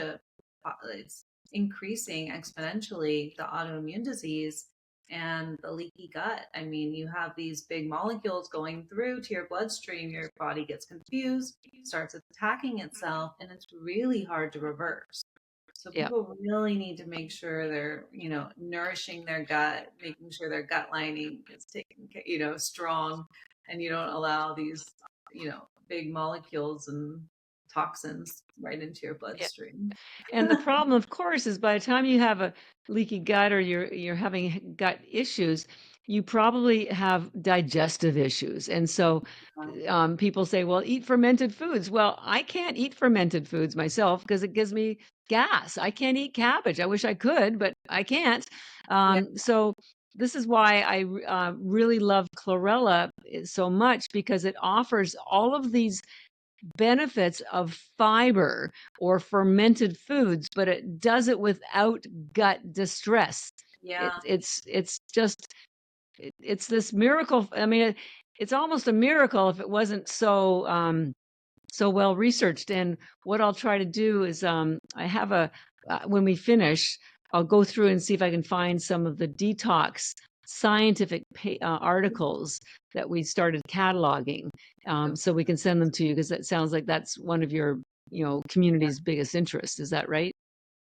it's increasing exponentially, the autoimmune disease and the leaky gut. I mean, you have these big molecules going through to your bloodstream, your body gets confused, starts attacking itself, and it's really hard to reverse. So people really need to make sure they're, nourishing their gut, making sure their gut lining is taken, strong, and you don't allow these, big molecules and toxins right into your bloodstream. And the problem, of course, is by the time you have a leaky gut or you're having gut issues, you probably have digestive issues. And so people say, well, eat fermented foods. Well, I can't eat fermented foods myself because it gives me gas. I can't eat cabbage. I wish I could, but I can't. So this is why I really love Chlorella so much, because it offers all of these benefits of fiber or fermented foods, but it does it without gut distress. It's this miracle. I mean, it's almost a miracle if it wasn't so well researched. And what I'll try to do is I have when we finish, I'll go through and see if I can find some of the detox scientific articles that we started cataloging, so we can send them to you, because that sounds like that's one of your community's biggest interests. Is that right?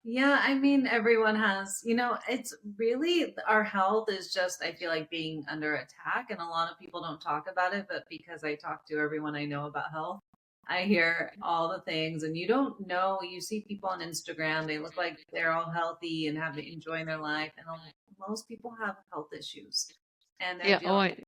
Yeah, I mean, everyone has, it's really, our health is just, I feel like, being under attack, and a lot of people don't talk about it, but because I talk to everyone I know about health, I hear all the things, and you don't know, you see people on Instagram, they look like they're all healthy and enjoying their life, and most people have health issues, and they're dealing with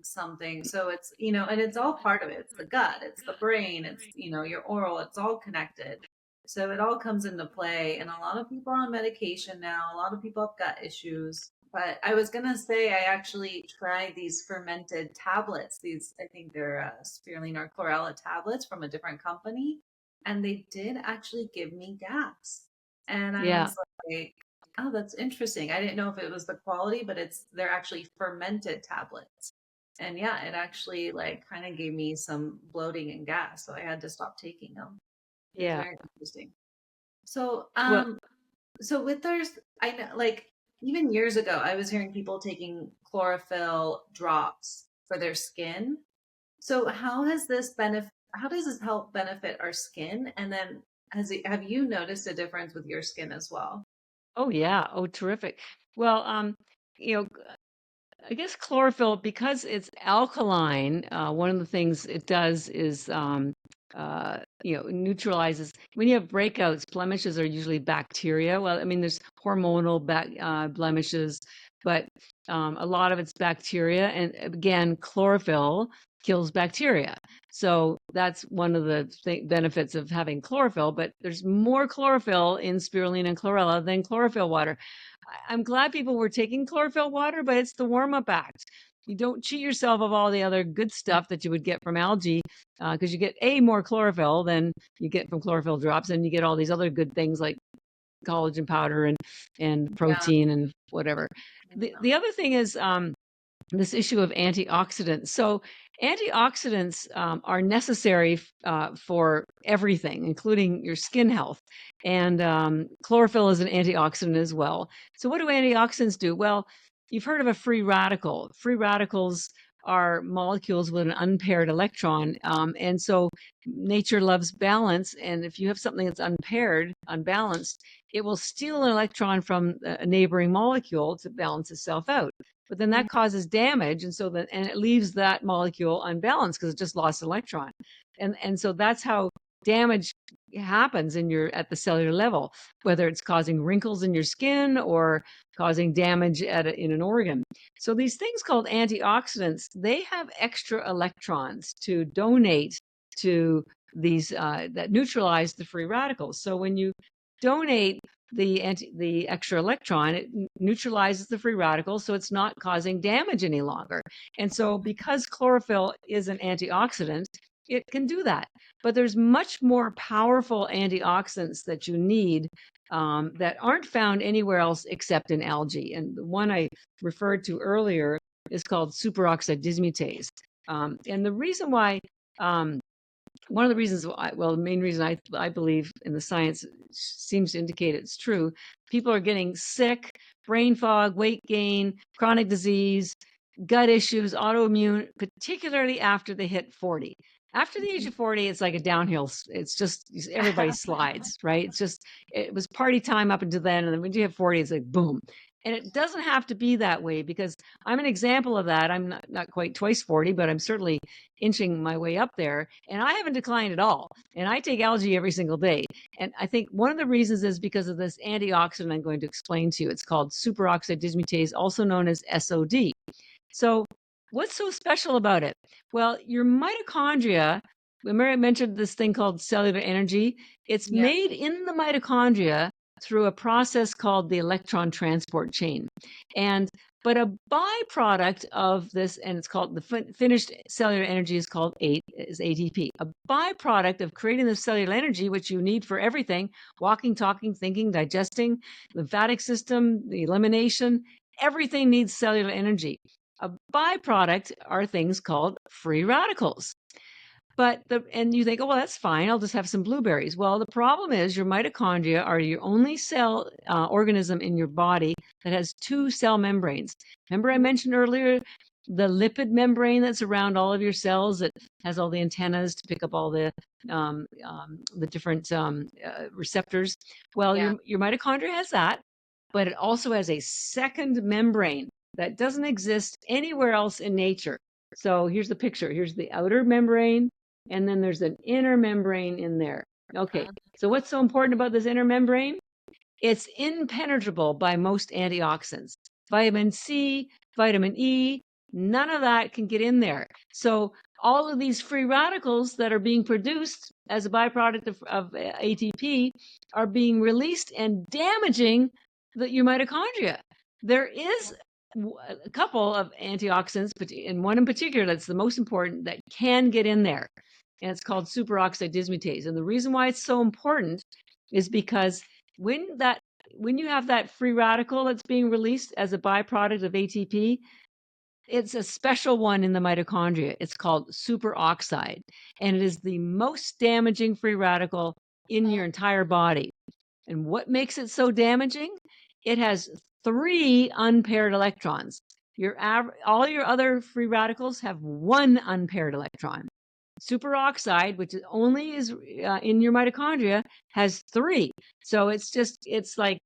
something. So it's, and it's all part of it. It's the gut, it's the brain, it's, your oral, it's all connected. So it all comes into play. And a lot of people are on medication now. A lot of people have gut issues. But I was going to say, I actually tried these fermented tablets. I think they're Spirulina or Chlorella tablets from a different company. And they did actually give me gas. And I was like, oh, that's interesting. I didn't know if it was the quality, but they're actually fermented tablets. And yeah, it actually kind of gave me some bloating and gas. So I had to stop taking them. It's very interesting. So, so with I know, even years ago, I was hearing people taking chlorophyll drops for their skin. So how has this how does this help benefit our skin? And then have you noticed a difference with your skin as well? Oh yeah. Oh, terrific. Well, you know, I guess chlorophyll, because it's alkaline, one of the things it does is, neutralizes. When you have breakouts, blemishes are usually bacteria. Well, I mean, there's hormonal blemishes, but a lot of it's bacteria. And again, chlorophyll kills bacteria. So that's one of the benefits of having chlorophyll. But there's more chlorophyll in spirulina and chlorella than chlorophyll water. I'm glad people were taking chlorophyll water, but it's the warm-up act. You don't cheat yourself of all the other good stuff that you would get from algae, because you get more chlorophyll than you get from chlorophyll drops, and you get all these other good things like collagen powder and Yeah. protein and whatever. The other thing is this issue of antioxidants. So antioxidants are necessary for everything, including your skin health. And chlorophyll is an antioxidant as well. So what do antioxidants do? Well, you've heard of a free radical. Free radicals are molecules with an unpaired electron. And so nature loves balance. And if you have something that's unbalanced, it will steal an electron from a neighboring molecule to balance itself out. But then that causes damage, and it leaves that molecule unbalanced because it just lost an electron, and so that's how damage happens at the cellular level, whether it's causing wrinkles in your skin or causing damage in an organ. So these things called antioxidants, they have extra electrons to donate to these that neutralize the free radicals. So when you donate the extra electron, it neutralizes the free radicals, so it's not causing damage any longer. And so because chlorophyll is an antioxidant, it can do that. But there's much more powerful antioxidants that you need that aren't found anywhere else except in algae. And the one I referred to earlier is called superoxide dismutase. And the reason why one of the reasons the main reason I believe in the science seems to indicate it's true. People are getting sick, brain fog, weight gain, chronic disease, gut issues, autoimmune, particularly after they hit 40. After the age of 40, it's like a downhill. It's just everybody slides, right? It was party time up until then. And then when you hit 40, it's like boom. And it doesn't have to be that way, because I'm an example of that. I'm not quite twice 40, but I'm certainly inching my way up there. And I haven't declined at all. And I take algae every single day. And I think one of the reasons is because of this antioxidant I'm going to explain to you. It's called superoxide dismutase, also known as SOD. So what's so special about it? Well, your mitochondria, remember I mentioned this thing called cellular energy? It's made in the mitochondria through a process called the electron transport chain. But a byproduct of this, and it's called the finished cellular energy is called ATP. A byproduct of creating the cellular energy, which you need for everything, walking, talking, thinking, digesting, lymphatic system, the elimination, everything needs cellular energy. A byproduct are things called free radicals. And you think, oh, well, that's fine. I'll just have some blueberries. Well, the problem is your mitochondria are your only cell organism in your body that has two cell membranes. Remember I mentioned earlier the lipid membrane that's around all of your cells that has all the antennas to pick up all the different receptors. Well, your mitochondria has that, but it also has a second membrane that doesn't exist anywhere else in nature. So here's the picture. Here's the outer membrane, and then there's an inner membrane in there. Okay, so what's so important about this inner membrane? It's impenetrable by most antioxidants. Vitamin C, vitamin E, none of that can get in there. So all of these free radicals that are being produced as a byproduct of ATP are being released and damaging your mitochondria. There is a couple of antioxidants, and one in particular that's the most important that can get in there, and it's called superoxide dismutase. And the reason why it's so important is because when you have that free radical that's being released as a byproduct of ATP, it's a special one in the mitochondria. It's called superoxide, and it is the most damaging free radical in your entire body. And what makes it so damaging? It has 3 unpaired electrons. All your other free radicals have 1 unpaired electron. Superoxide, which is only is in your mitochondria, has 3. So it's like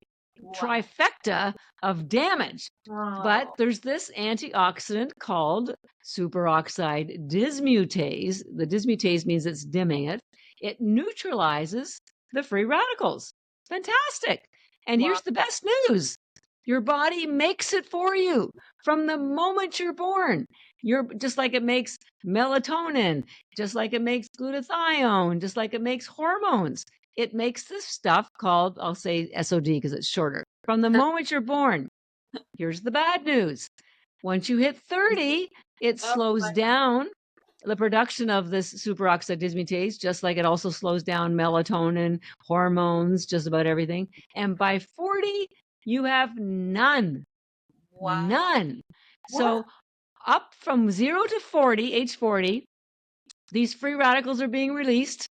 trifecta of damage. But there's this antioxidant called superoxide dismutase. The dismutase means it's dimming it. It neutralizes the free radicals. Fantastic. And here's the best news. Your body makes it for you from the moment you're born. You're just like it makes melatonin, just like it makes glutathione, just like it makes hormones. It makes this stuff called, I'll say SOD because it's shorter, from the moment you're born. Here's the bad news. Once you hit 30, it slows down the production of this superoxide dismutase, just like it also slows down melatonin, hormones, just about everything. And by 40, you have none. None. So up from 0 to 40, age 40, these free radicals are being released,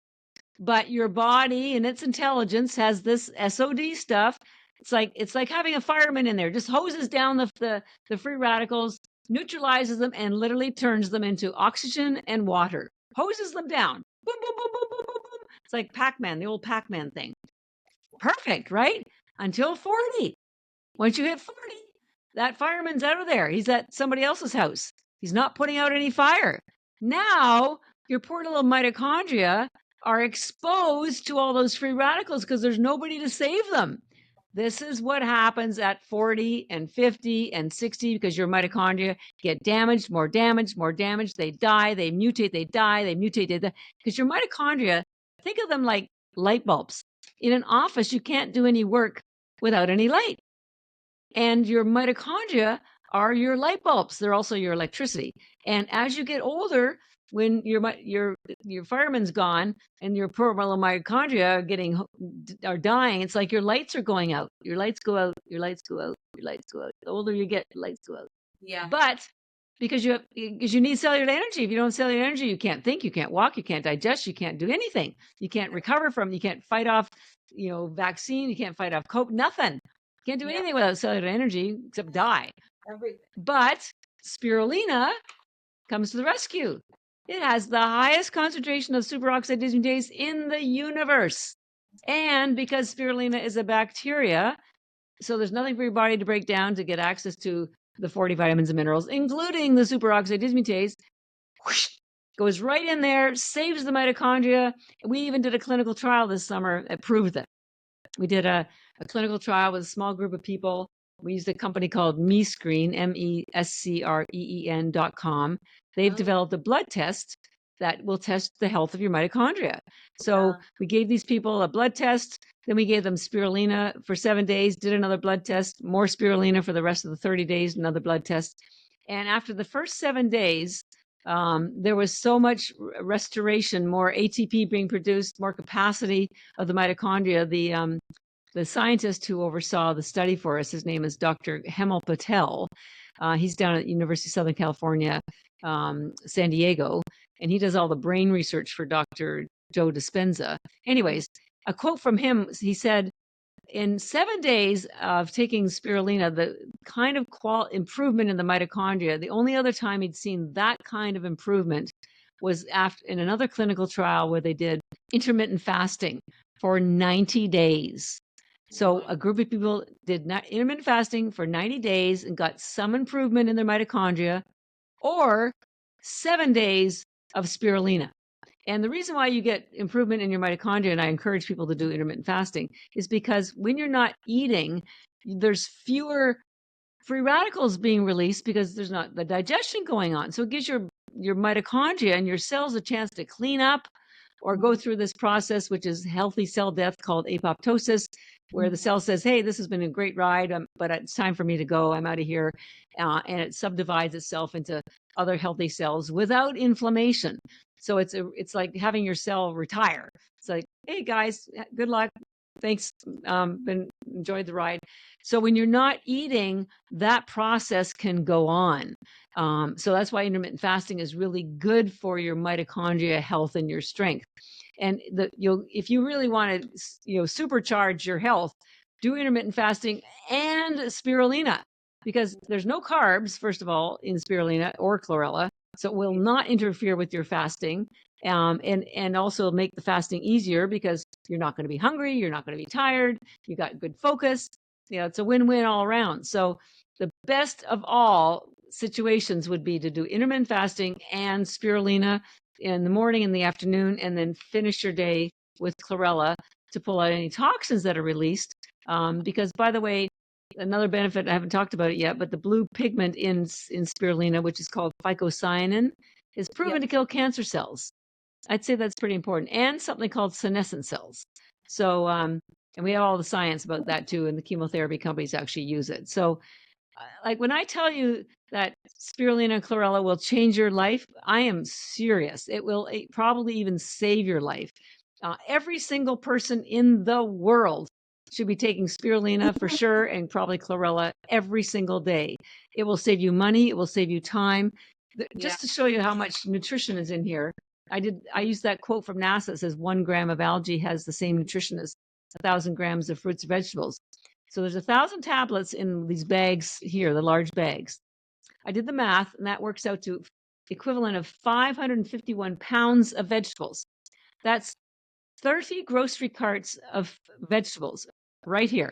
but your body and its intelligence has this SOD stuff. It's like having a fireman in there, just hoses down the free radicals, neutralizes them, and literally turns them into oxygen and water. Hoses them down. Boom, boom, boom, boom, boom, boom, boom. It's like Pac-Man, the old Pac-Man thing. Perfect, right? Until 40. Once you hit 40, that fireman's out of there. He's at somebody else's house. He's not putting out any fire. Now, your poor little mitochondria are exposed to all those free radicals because there's nobody to save them. This is what happens at 40 and 50 and 60 because your mitochondria get damaged, more damage, more damage. They die, they mutate, they die, they mutate, they die. Because your mitochondria, think of them like light bulbs. In an office, you can't do any work without any light. And your mitochondria are your light bulbs. They're also your electricity. And as you get older, when your fireman's gone and your poor little mitochondria are dying, it's like your lights are going out. Your lights go out. Your lights go out. Your lights go out. The older you get, your lights go out. Yeah. But because you need cellular energy. If you don't have cellular energy, you can't think, you can't walk, you can't digest, you can't do anything. You can't recover from. You can't fight off, vaccine. You can't fight off COVID. Nothing. You can't do anything without cellular energy except die. Everything. But spirulina comes to the rescue. It has the highest concentration of superoxide dismutase in the universe. And because spirulina is a bacteria, so there's nothing for your body to break down to get access to the 40 vitamins and minerals, including the superoxide dismutase, whoosh, goes right in there, saves the mitochondria. We even did a clinical trial this summer that proved that. We did a clinical trial with a small group of people. We used a company called MEScreen, MESCREEN.com. They've developed a blood test that will test the health of your mitochondria. So we gave these people a blood test. Then we gave them spirulina for 7 days, did another blood test, more spirulina for the rest of the 30 days, another blood test. And after the first 7 days, there was so much restoration, more ATP being produced, more capacity of the mitochondria. The scientist who oversaw the study for us, his name is Dr. Hemal Patel. He's down at University of Southern California, San Diego, and he does all the brain research for Dr. Joe Dispenza. Anyways, a quote from him, he said, in 7 days of taking spirulina, the kind of improvement in the mitochondria, the only other time he'd seen that kind of improvement was in another clinical trial where they did intermittent fasting for 90 days. So a group of people did intermittent fasting for 90 days and got some improvement in their mitochondria, or 7 days of spirulina. And the reason why you get improvement in your mitochondria, and I encourage people to do intermittent fasting, is because when you're not eating, there's fewer free radicals being released because there's not the digestion going on. So it gives your mitochondria and your cells a chance to clean up or go through this process, which is healthy cell death called apoptosis, where the cell says, hey, this has been a great ride, but it's time for me to go. I'm out of here. And it subdivides itself into other healthy cells without inflammation. So it's like having your cell retire. It's like, hey, guys, good luck. Thanks. Enjoyed the ride. So when you're not eating, that process can go on. So that's why intermittent fasting is really good for your mitochondria health and your strength. And if you really want to, supercharge your health, do intermittent fasting and spirulina, because there's no carbs, first of all, in spirulina or chlorella. So it will not interfere with your fasting. and also make the fasting easier because you're not going to be hungry, you're not going to be tired, you got good focus. It's a win-win all around. So the best of all situations would be to do intermittent fasting and spirulina in the morning and the afternoon, and then finish your day with chlorella to pull out any toxins that are released. Because, by the way, another benefit, I haven't talked about it yet, but the blue pigment in spirulina, which is called phycocyanin, is proven to kill cancer cells. I'd say that's pretty important. And something called senescent cells. So, and we have all the science about that too, and the chemotherapy companies actually use it. So, like when I tell you that spirulina and chlorella will change your life, I am serious. It will probably even save your life. Every single person in the world should be taking spirulina for sure, and probably chlorella every single day. It will save you money. It will save you time. Just to show you how much nutrition is in here, I used that quote from NASA. It says 1 gram of algae has the same nutrition as 1,000 grams of fruits and vegetables. So there's 1,000 tablets in these bags here, the large bags. I did the math, and that works out to the equivalent of 551 pounds of vegetables. That's 30 grocery carts of vegetables right here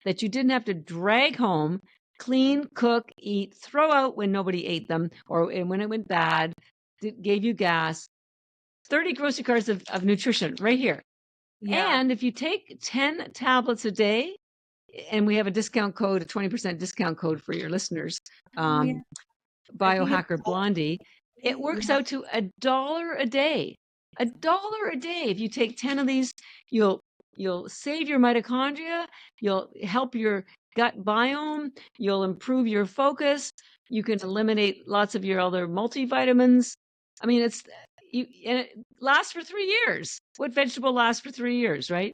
that you didn't have to drag home, clean, cook, eat, throw out when nobody ate them, or when it went bad, gave you gas. 30 grocery carts of nutrition right here. Yeah. And if you take 10 tablets a day, and we have a discount code, a 20% discount code for your listeners, Biohacker Blondie, it works out to $1 a day. $1 a day. If you take 10 of these, you'll save your mitochondria, you'll help your gut biome, you'll improve your focus, you can eliminate lots of your other multivitamins. I mean, and it lasts for 3 years. What vegetable lasts for 3 years, right?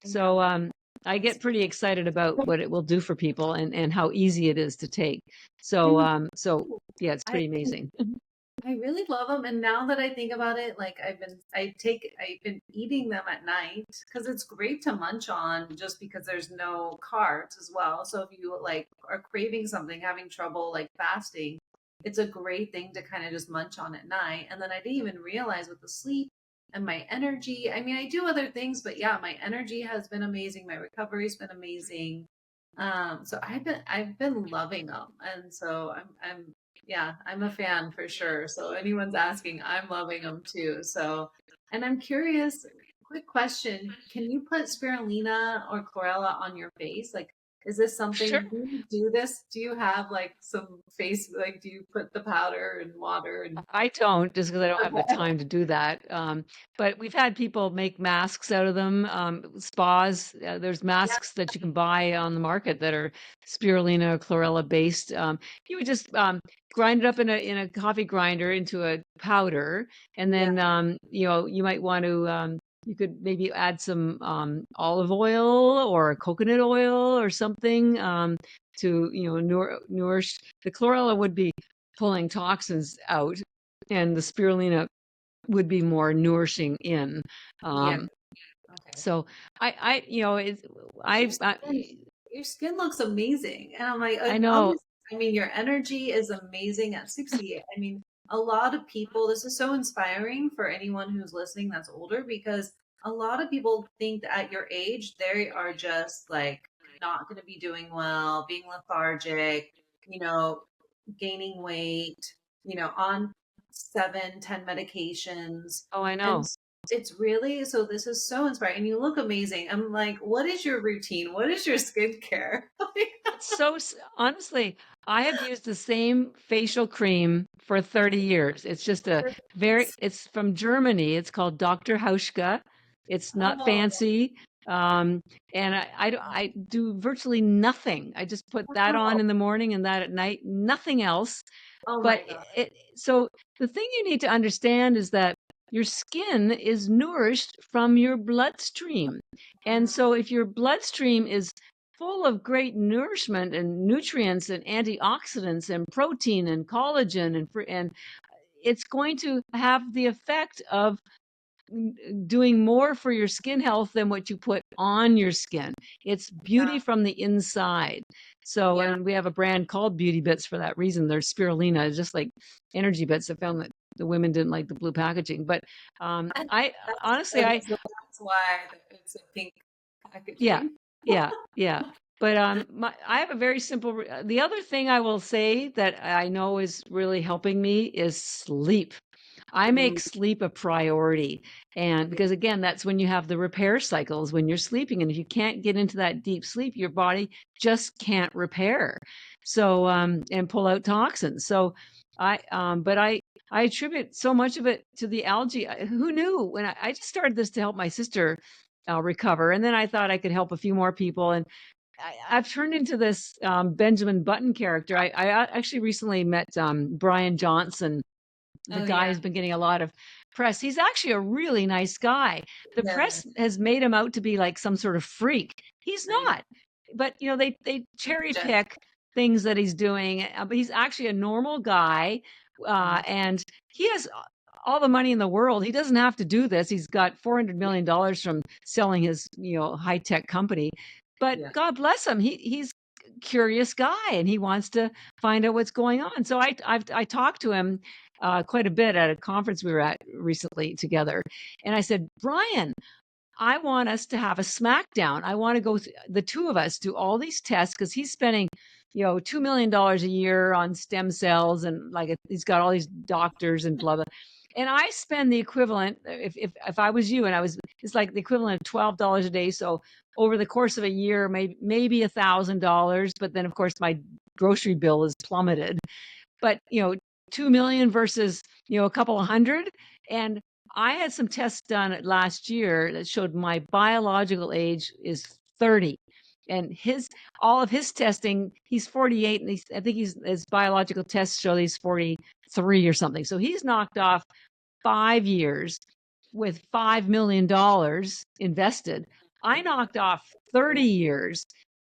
So I get pretty excited about what it will do for people and how easy it is to take. So yeah, it's pretty amazing. I really love them, and now that I think about it, like I've been eating them at night because it's great to munch on, just because there's no carbs as well. So if you like are craving something, having trouble like fasting, it's a great thing to kind of just munch on at night. And then I didn't even realize with the sleep and my energy. I mean, I do other things, but yeah, my energy has been amazing. My recovery's been amazing. So I've been loving them, and so I'm a fan for sure. So anyone's asking, I'm loving them too. So, and I'm curious, quick question. Can you put spirulina or chlorella on your face? Like, is this something, Sure. do you do this? Do you have like some face, like, do you put the powder and water and? I don't, just because I don't have the time to do that. But we've had people make masks out of them. Spas, there's masks that you can buy on the market that are spirulina or chlorella based. You would just grind it up in a coffee grinder into a powder, and then you might want to. You could maybe add some olive oil or coconut oil or something to nourish. The chlorella would be pulling toxins out, and the spirulina would be more nourishing in. Okay. So your skin looks amazing, and I'm like, I know. I mean, your energy is amazing at 68. I mean, a lot of people, this is so inspiring for anyone who's listening that's older, because a lot of people think that at your age, they are just like not going to be doing well, being lethargic, gaining weight, on 7, 10 medications. Oh, I know. And it's really, so this is so inspiring. And you look amazing. I'm like, what is your routine? What is your skincare? So honestly, I have used the same facial cream for 30 years. It's just it's from Germany. It's called Dr. Hauschka. It's not fancy. And I do virtually nothing. I just put that on in the morning and that at night, nothing else. But so the thing you need to understand is that your skin is nourished from your bloodstream. And so if your bloodstream is full of great nourishment and nutrients and antioxidants and protein and collagen and it's going to have the effect of doing more for your skin health than what you put on your skin. It's beauty from the inside. So, and we have a brand called EnergyBits for that reason. There's spirulina, just like EnergyBits. I found that the women didn't like the blue packaging. But I That's honestly, good. So that's why it's a pink yeah, packaging. yeah. But I have a very simple. The other thing I will say that I know is really helping me is sleep. I make Mm, sleep a priority. And yeah. because again, that's when you have the repair cycles when you're sleeping. And if you can't get into that deep sleep, your body just can't repair. So, and pull out toxins. So but I attribute so much of it to the algae. Who knew when I just started this to help my sister recover. And then I thought I could help a few more people. And I've turned into this Benjamin Button character. I actually recently met Brian Johnson, the Oh guy yeah. who's been getting a lot of press. He's actually a really nice guy. The Yeah. press has made him out to be like some sort of freak. He's I know. not. But they He's cherry gentle. pick things that he's doing. But he's actually a normal guy, and he has all the money in the world. He doesn't have to do this. He's got $400 million from selling his high tech company. But Yeah. God bless him. He's a curious guy and he wants to find out what's going on. So I talked to him quite a bit at a conference we were at recently together. And I said, Brian, I want us to have a smackdown. I want to go, the two of us do all these tests because he's spending, $2 million a year on stem cells and like he's got all these doctors and blah, blah. And I spend the equivalent, if I was you and it's like the equivalent of $12 a day. So over the course of a year, maybe $1,000. But then of course my grocery bill is plummeted. But 2 million versus a couple of hundred. And I had some tests done last year that showed my biological age is 30. And all of his testing, he's 48, and I think his biological tests show he's 43 or something. So he's knocked off 5 years with $5 million invested. I knocked off 30 years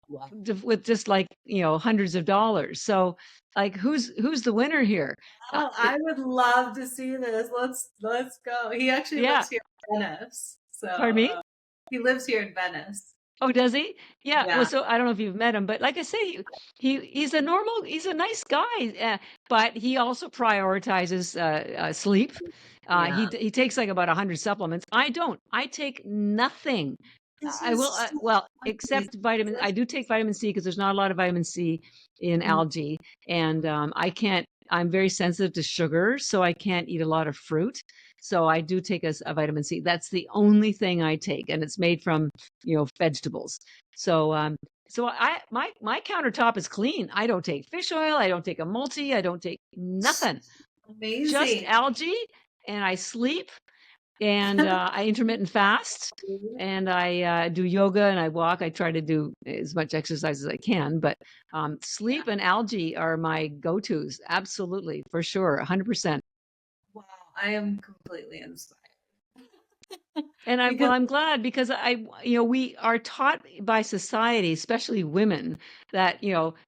Wow. with just like hundreds of dollars. So like who's the winner here? Oh, I would love to see this. Let's go. He actually Yeah, lives here in Venice. So pardon me. he lives here in Venice. Oh, does he? Yeah. Well, Yeah. so I don't know if you've met him, but like I say, he's he's a nice guy, but he also prioritizes sleep. Yeah. He takes like about 100 supplements. I don't. I take nothing. This I will, is so well, amazing. except vitamin. I do take vitamin C because there's not a lot of vitamin C in Mm, algae, and I can't. I'm very sensitive to sugar, so I can't eat a lot of fruit. So I do take a vitamin C. That's the only thing I take, and it's made from vegetables. So my countertop is clean. I don't take fish oil. I don't take a multi. I don't take nothing. Just amazing. algae, and I sleep and I intermittent fast and I do yoga and I walk. I try to do as much exercise as I can, but Yeah. sleep and algae are my go-tos. Absolutely, for sure, 100%. Wow. I am completely inspired. And Because I'm glad because we are taught by society, especially women, that,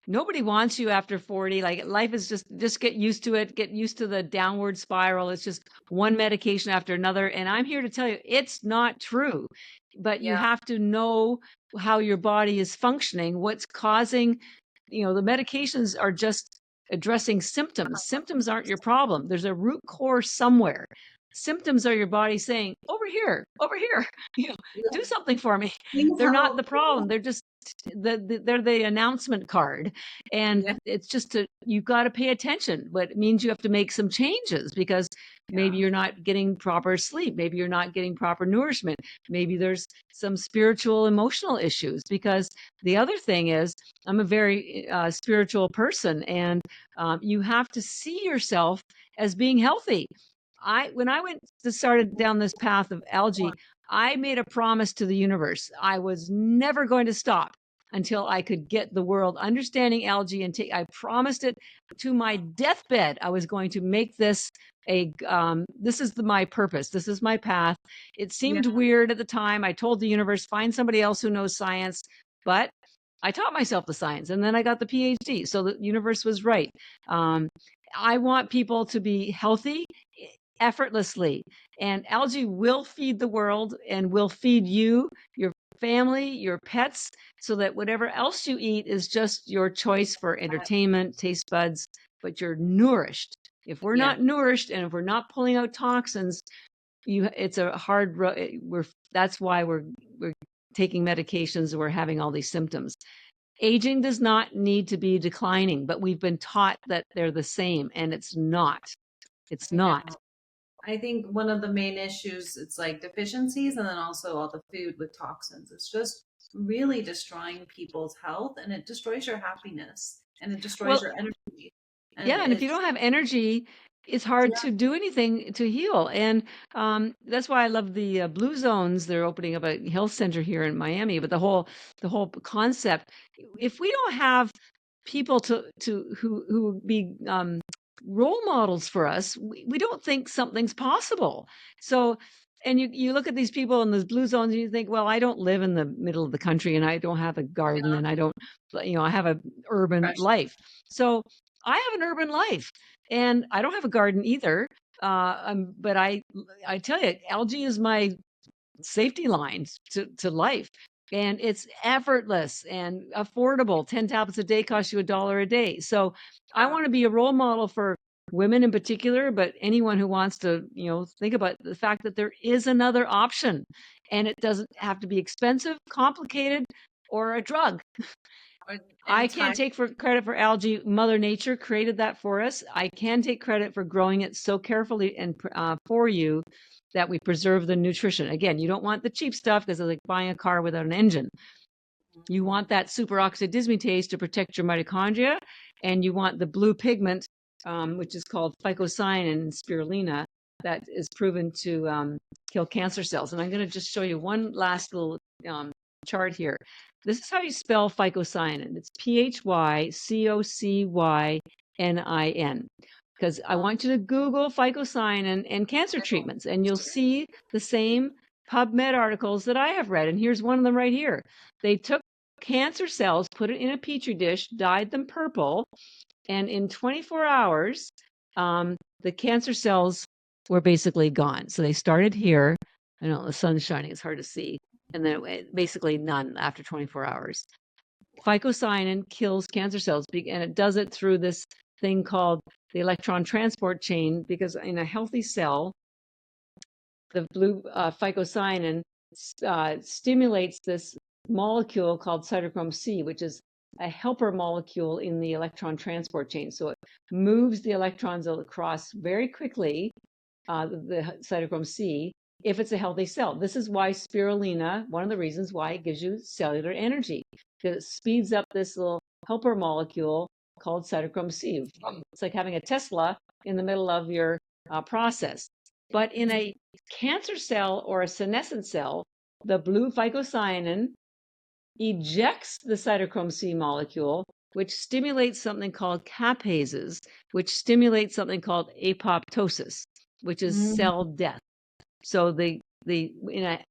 nobody wants you after 40. Like life is just get used to it, get used to the downward spiral. It's just one medication after another. And I'm here to tell you, it's not true. But you yeah. have to know how your body is functioning, what's causing, the medications are just addressing symptoms. Symptoms aren't your problem. There's a root cause somewhere. Symptoms are your body saying, over here, do something for me. Please They're not help. the problem. They're just they're the announcement card. And Yeah. it's just you've got to pay attention. But it means you have to make some changes because maybe Yeah. you're not getting proper sleep. Maybe you're not getting proper nourishment. Maybe there's some spiritual, emotional issues. Because the other thing is, I'm a very spiritual person, and you have to see yourself as being healthy. When I started down this path of algae, I made a promise to the universe. I was never going to stop until I could get the world understanding algae and I promised it to my deathbed. I was going to make this this is my purpose. This is my path. It Yeah. seemed weird at the time. I told the universe, find somebody else who knows science, but I taught myself the science and then I got the PhD. So the universe was right. I want people to be healthy effortlessly. And algae will feed the world and will feed you, your family, your pets, so that whatever else you eat is just your choice for entertainment, taste buds, but you're nourished. If we're not nourished and if we're not pulling out toxins, it's a hard road. That's why we're taking medications and we're having all these symptoms. Aging does not need to be declining, but we've been taught that they're the same, and it's not. It's not. I think one of the main issues, it's like deficiencies and then also all the food with toxins. It's just really destroying people's health, and it destroys your happiness and it destroys your energy. And if you don't have energy, it's hard to do anything to heal. And that's why I love the Blue Zones. They're opening up a health center here in Miami. But the whole concept, if we don't have people who be role models for us, we don't think something's possible. So, and you look at these people in those blue zones and you think, well, I don't live in the middle of the country and I don't have a garden and I don't, I have an urban life. So I have an urban life and I don't have a garden either. But I tell you, algae is my safety lines to life. And it's effortless and affordable. 10 tablets a day costs you $1 a day. So I want to be a role model for women in particular, but anyone who wants to, think about the fact that there is another option and it doesn't have to be expensive, complicated, or a drug. I can't take credit for algae. Mother Nature created that for us. I can take credit for growing it so carefully and for you that we preserve the nutrition. Again, you don't want the cheap stuff because it's like buying a car without an engine. You want that superoxide dismutase to protect your mitochondria, and you want the blue pigment, which is called phycocyanin and spirulina, that is proven to kill cancer cells. And I'm going to just show you one last little chart here. This is how you spell phycocyanin. It's PHYCOCYNIN. Because I want you to Google phycocyanin and cancer treatments, and you'll see the same PubMed articles that I have read. And here's one of them right here. They took cancer cells, put it in a petri dish, dyed them purple, and in 24 hours, the cancer cells were basically gone. So they started here. I know the sun's shining, it's hard to see. And then basically none after 24 hours. Phycocyanin kills cancer cells, and it does it through this thing called the electron transport chain, because in a healthy cell, the blue phycocyanin stimulates this molecule called cytochrome C, which is a helper molecule in the electron transport chain. So it moves the electrons across very quickly, the cytochrome C, if it's a healthy cell. This is why spirulina, one of the reasons why it gives you cellular energy, because it speeds up this little helper molecule called cytochrome C. It's like having a Tesla in the middle of your process. But in a cancer cell or a senescent cell, the blue phycocyanin ejects the cytochrome C molecule, which stimulates something called capases, which stimulates something called apoptosis, which is cell death. So in a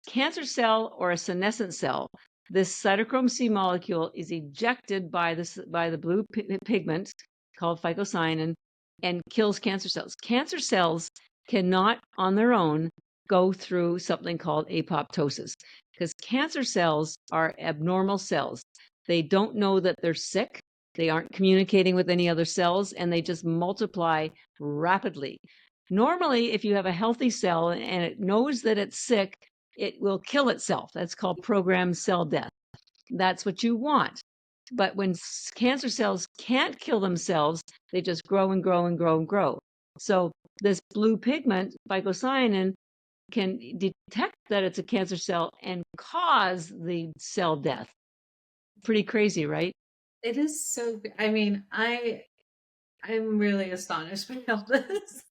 cancer cell or a senescent cell, this cytochrome C molecule is ejected by the blue pigment called phycocyanin and kills cancer cells. Cancer cells cannot on their own go through something called apoptosis because cancer cells are abnormal cells. They don't know that they're sick. They aren't communicating with any other cells, and they just multiply rapidly. Normally, if you have a healthy cell and it knows that it's sick, it will kill itself. That's called programmed cell death. That's what you want. But when cancer cells can't kill themselves, they just grow and grow and grow and grow. So this blue pigment, phycocyanin, can detect that it's a cancer cell and cause the cell death. Pretty crazy, right? It is so, I mean, I'm really astonished by all this.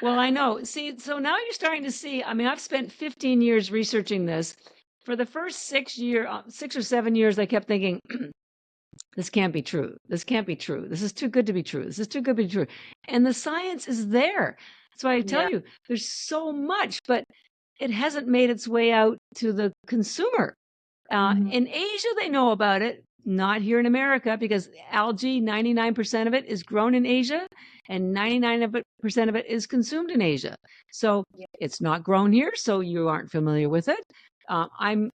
Well, I know. See, so now you're starting to see, I mean, I've spent 15 years researching this. For the first 6 or 7 years, I kept thinking, this can't be true. This can't be true. This is too good to be true. This is too good to be true. And the science is there. That's why I tell you, there's so much, but it hasn't made its way out to the consumer. In Asia, they know about it. Not here in America, because algae, 99% of it is grown in Asia and 99% of it is consumed in Asia. So it's not grown here, so you aren't familiar with it. I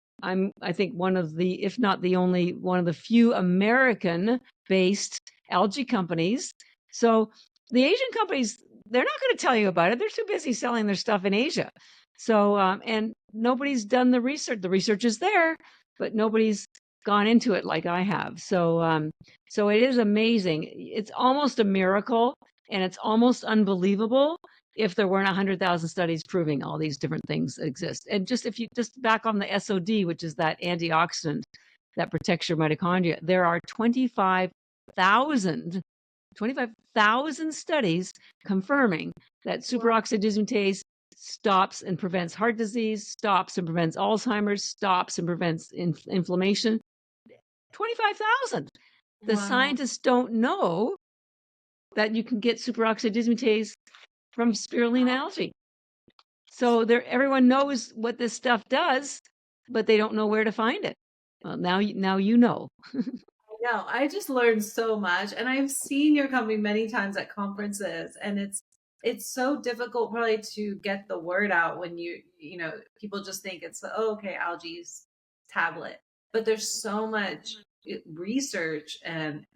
think one of the, if not the only, one of the few American-based algae companies. So the Asian companies, they're not going to tell you about it. They're too busy selling their stuff in Asia. So, and nobody's done the research. The research is there, but nobody's gone into it like I have. So, so it is amazing. It's almost a miracle, and it's almost unbelievable if there weren't 100,000 studies proving all these different things exist. And just if you just back on the SOD, which is that antioxidant that protects your mitochondria, there are 25,000 studies confirming that superoxide dismutase stops and prevents heart disease, stops and prevents Alzheimer's, stops and prevents inflammation. 25,000. The scientists don't know that you can get superoxide dismutase from spirulina algae. So everyone knows what this stuff does, but they don't know where to find it. Well, now you know. No, I just learned so much, and I've seen your company many times at conferences, and it's so difficult probably to get the word out when people just think it's okay, algae's tablet, but there's so much research and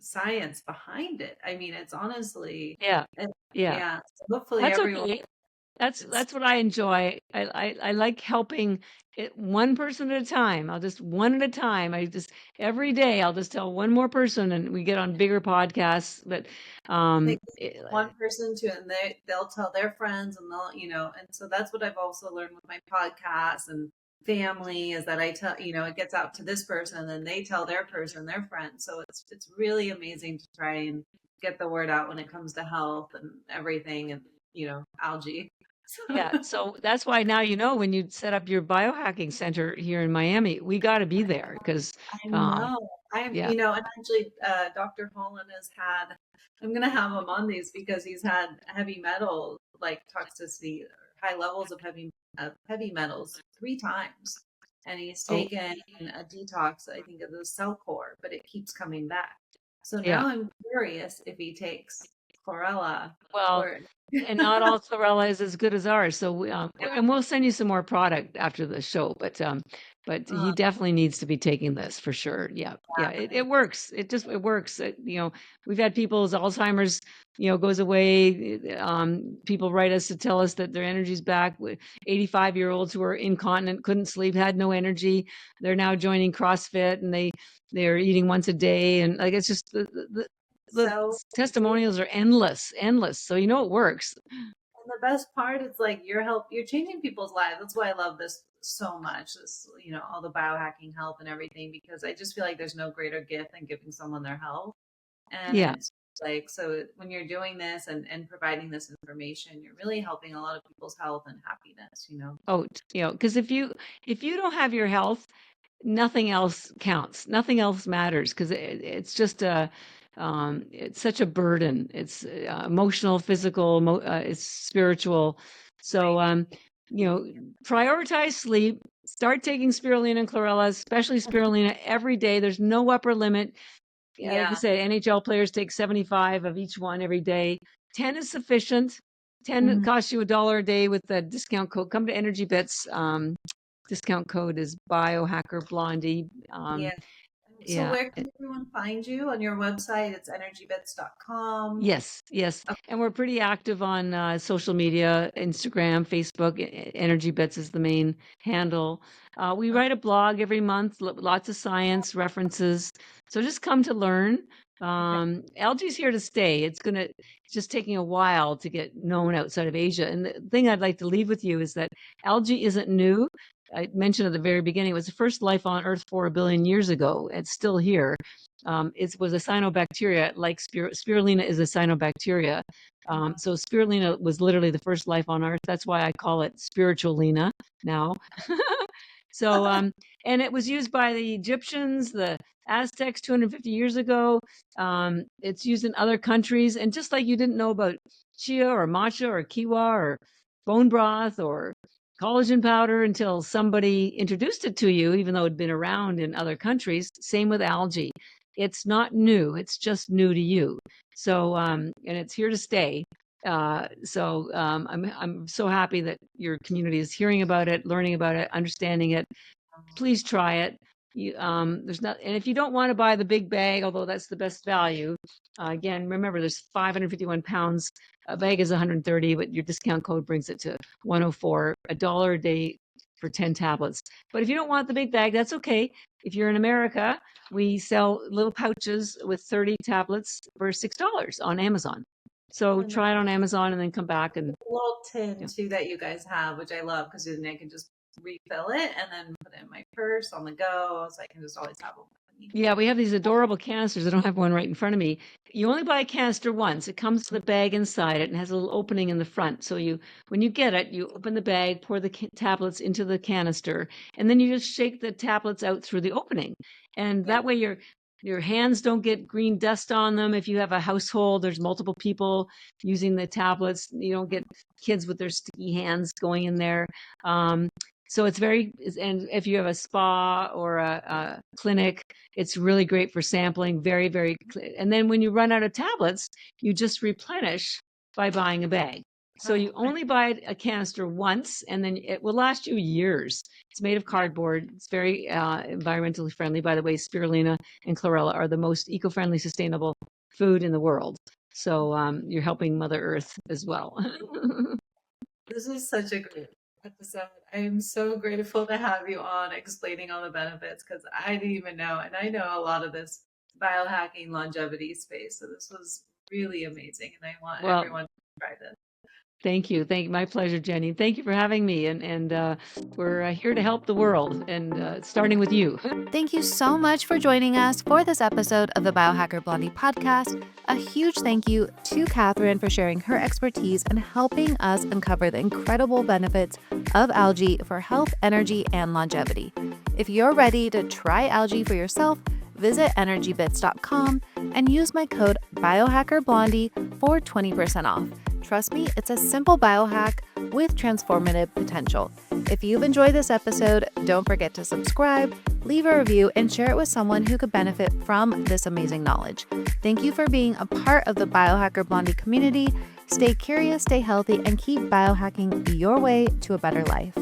science behind it. I mean, it's honestly, yeah. So hopefully that's everyone. Okay. That's what I enjoy. I like helping it one person at a time. One at a time. Every day I'll just tell one more person, and we get on bigger podcasts. But one person to, and they'll tell their friends, and and so that's what I've also learned with my podcast and family, is that I tell, it gets out to this person, and then they tell their person, their friend. So it's really amazing to try and get the word out when it comes to health and everything, and algae. Yeah, so that's why now when you set up your biohacking center here in Miami, we got to be there because I know. And actually, Dr. Holland I'm going to have him on these because he's had heavy metal, like toxicity, high levels of heavy metals 3 times. And he's taken a detox, I think, of the cell core, but it keeps coming back. So now I'm curious if he takes Chlorella. Well, and not all Chlorella is as good as ours. So, and we'll send you some more product after the show. But he definitely needs to be taking this for sure. Yeah. It works. It works. We've had people's Alzheimer's, goes away. People write us to tell us that their energy's back. 85-year-olds who are incontinent, couldn't sleep, had no energy. They're now joining CrossFit, and they're eating once a day, and like it's just the testimonials are endless. So it works. And the best part is like you're changing people's lives. That's why I love this so much. This, all the biohacking health and everything, because I just feel like there's no greater gift than giving someone their health. And it's like, so when you're doing this and providing this information, you're really helping a lot of people's health and happiness, because if you don't have your health, nothing else counts. Nothing else matters, because it's just it's such a burden. It's emotional, physical, it's spiritual. So, prioritize sleep. Start taking spirulina and chlorella, especially spirulina, every day. There's no upper limit. Like I said, NHL players take 75 of each one every day. 10 is sufficient. 10 costs you $1 a day with the discount code. Come to EnergyBits. Discount code is biohackerblondie. So where can everyone find you? On your website, it's EnergyBits.com. Yes. Okay. And we're pretty active on social media, Instagram, Facebook. EnergyBits is the main handle. We write a blog every month, lots of science references. So just come to learn. Algae's here to stay. It's just taking a while to get known outside of Asia. And the thing I'd like to leave with you is that algae isn't new. I mentioned at the very beginning, it was the first life on Earth 4 billion years ago. It's still here. It was a cyanobacteria, like spirulina is a cyanobacteria. So spirulina was literally the first life on Earth. That's why I call it spiritualina now. So, and it was used by the Egyptians, the Aztecs 250 years ago. It's used in other countries. And just like you didn't know about chia or matcha or kiwa or bone broth or collagen powder until somebody introduced it to you, even though it had been around in other countries. Same with algae. It's not new. It's just new to you. So, and it's here to stay. So I'm so happy that your community is hearing about it, learning about it, understanding it. Please try it. There's not, and if you don't want to buy the big bag, although that's the best value, again, remember there's 551 pounds. A bag is 130, but your discount code brings it to 104, $1 a day for 10 tablets. But if you don't want the big bag, that's okay. If you're in America, we sell little pouches with 30 tablets for $6 on Amazon. So And try it on Amazon and then come back and little tin too that you guys have, which I love because then I can just refill it and then put it in my purse on the go, so I can just always have one with me. yeah, we have these adorable canisters. I don't have one right in front of me. You only buy a canister once. It comes with a bag inside it and has a little opening in the front. So when you get it, you open the bag, pour the tablets into the canister, and then you just shake the tablets out through the opening. And that way your hands don't get green dust on them. If you have a household, there's multiple people using the tablets. You don't get kids with their sticky hands going in there. So it's and if you have a spa or a clinic, it's really great for sampling, very, very, and then when you run out of tablets, you just replenish by buying a bag. So you only buy a canister once, and then it will last you years. It's made of cardboard. It's very environmentally friendly. By the way, Spirulina and Chlorella are the most eco-friendly, sustainable food in the world. So you're helping Mother Earth as well. This is such a great episode. I am so grateful to have you on explaining all the benefits because I didn't even know, and I know a lot of this biohacking longevity space. So this was really amazing, and I want everyone to try this. Thank you. My pleasure, Jenny. Thank you for having me. And we're here to help the world, and starting with you. Thank you so much for joining us for this episode of the Biohacker Blondie podcast. A huge thank you to Katherine for sharing her expertise and helping us uncover the incredible benefits of algae for health, energy, and longevity. If you're ready to try algae for yourself, visit EnergyBits.com and use my code BiohackerBlondie for 20% off. Trust me, it's a simple biohack with transformative potential. If you've enjoyed this episode, don't forget to subscribe, leave a review, and share it with someone who could benefit from this amazing knowledge. Thank you for being a part of the Biohacker Blondie community. Stay curious, stay healthy, and keep biohacking your way to a better life.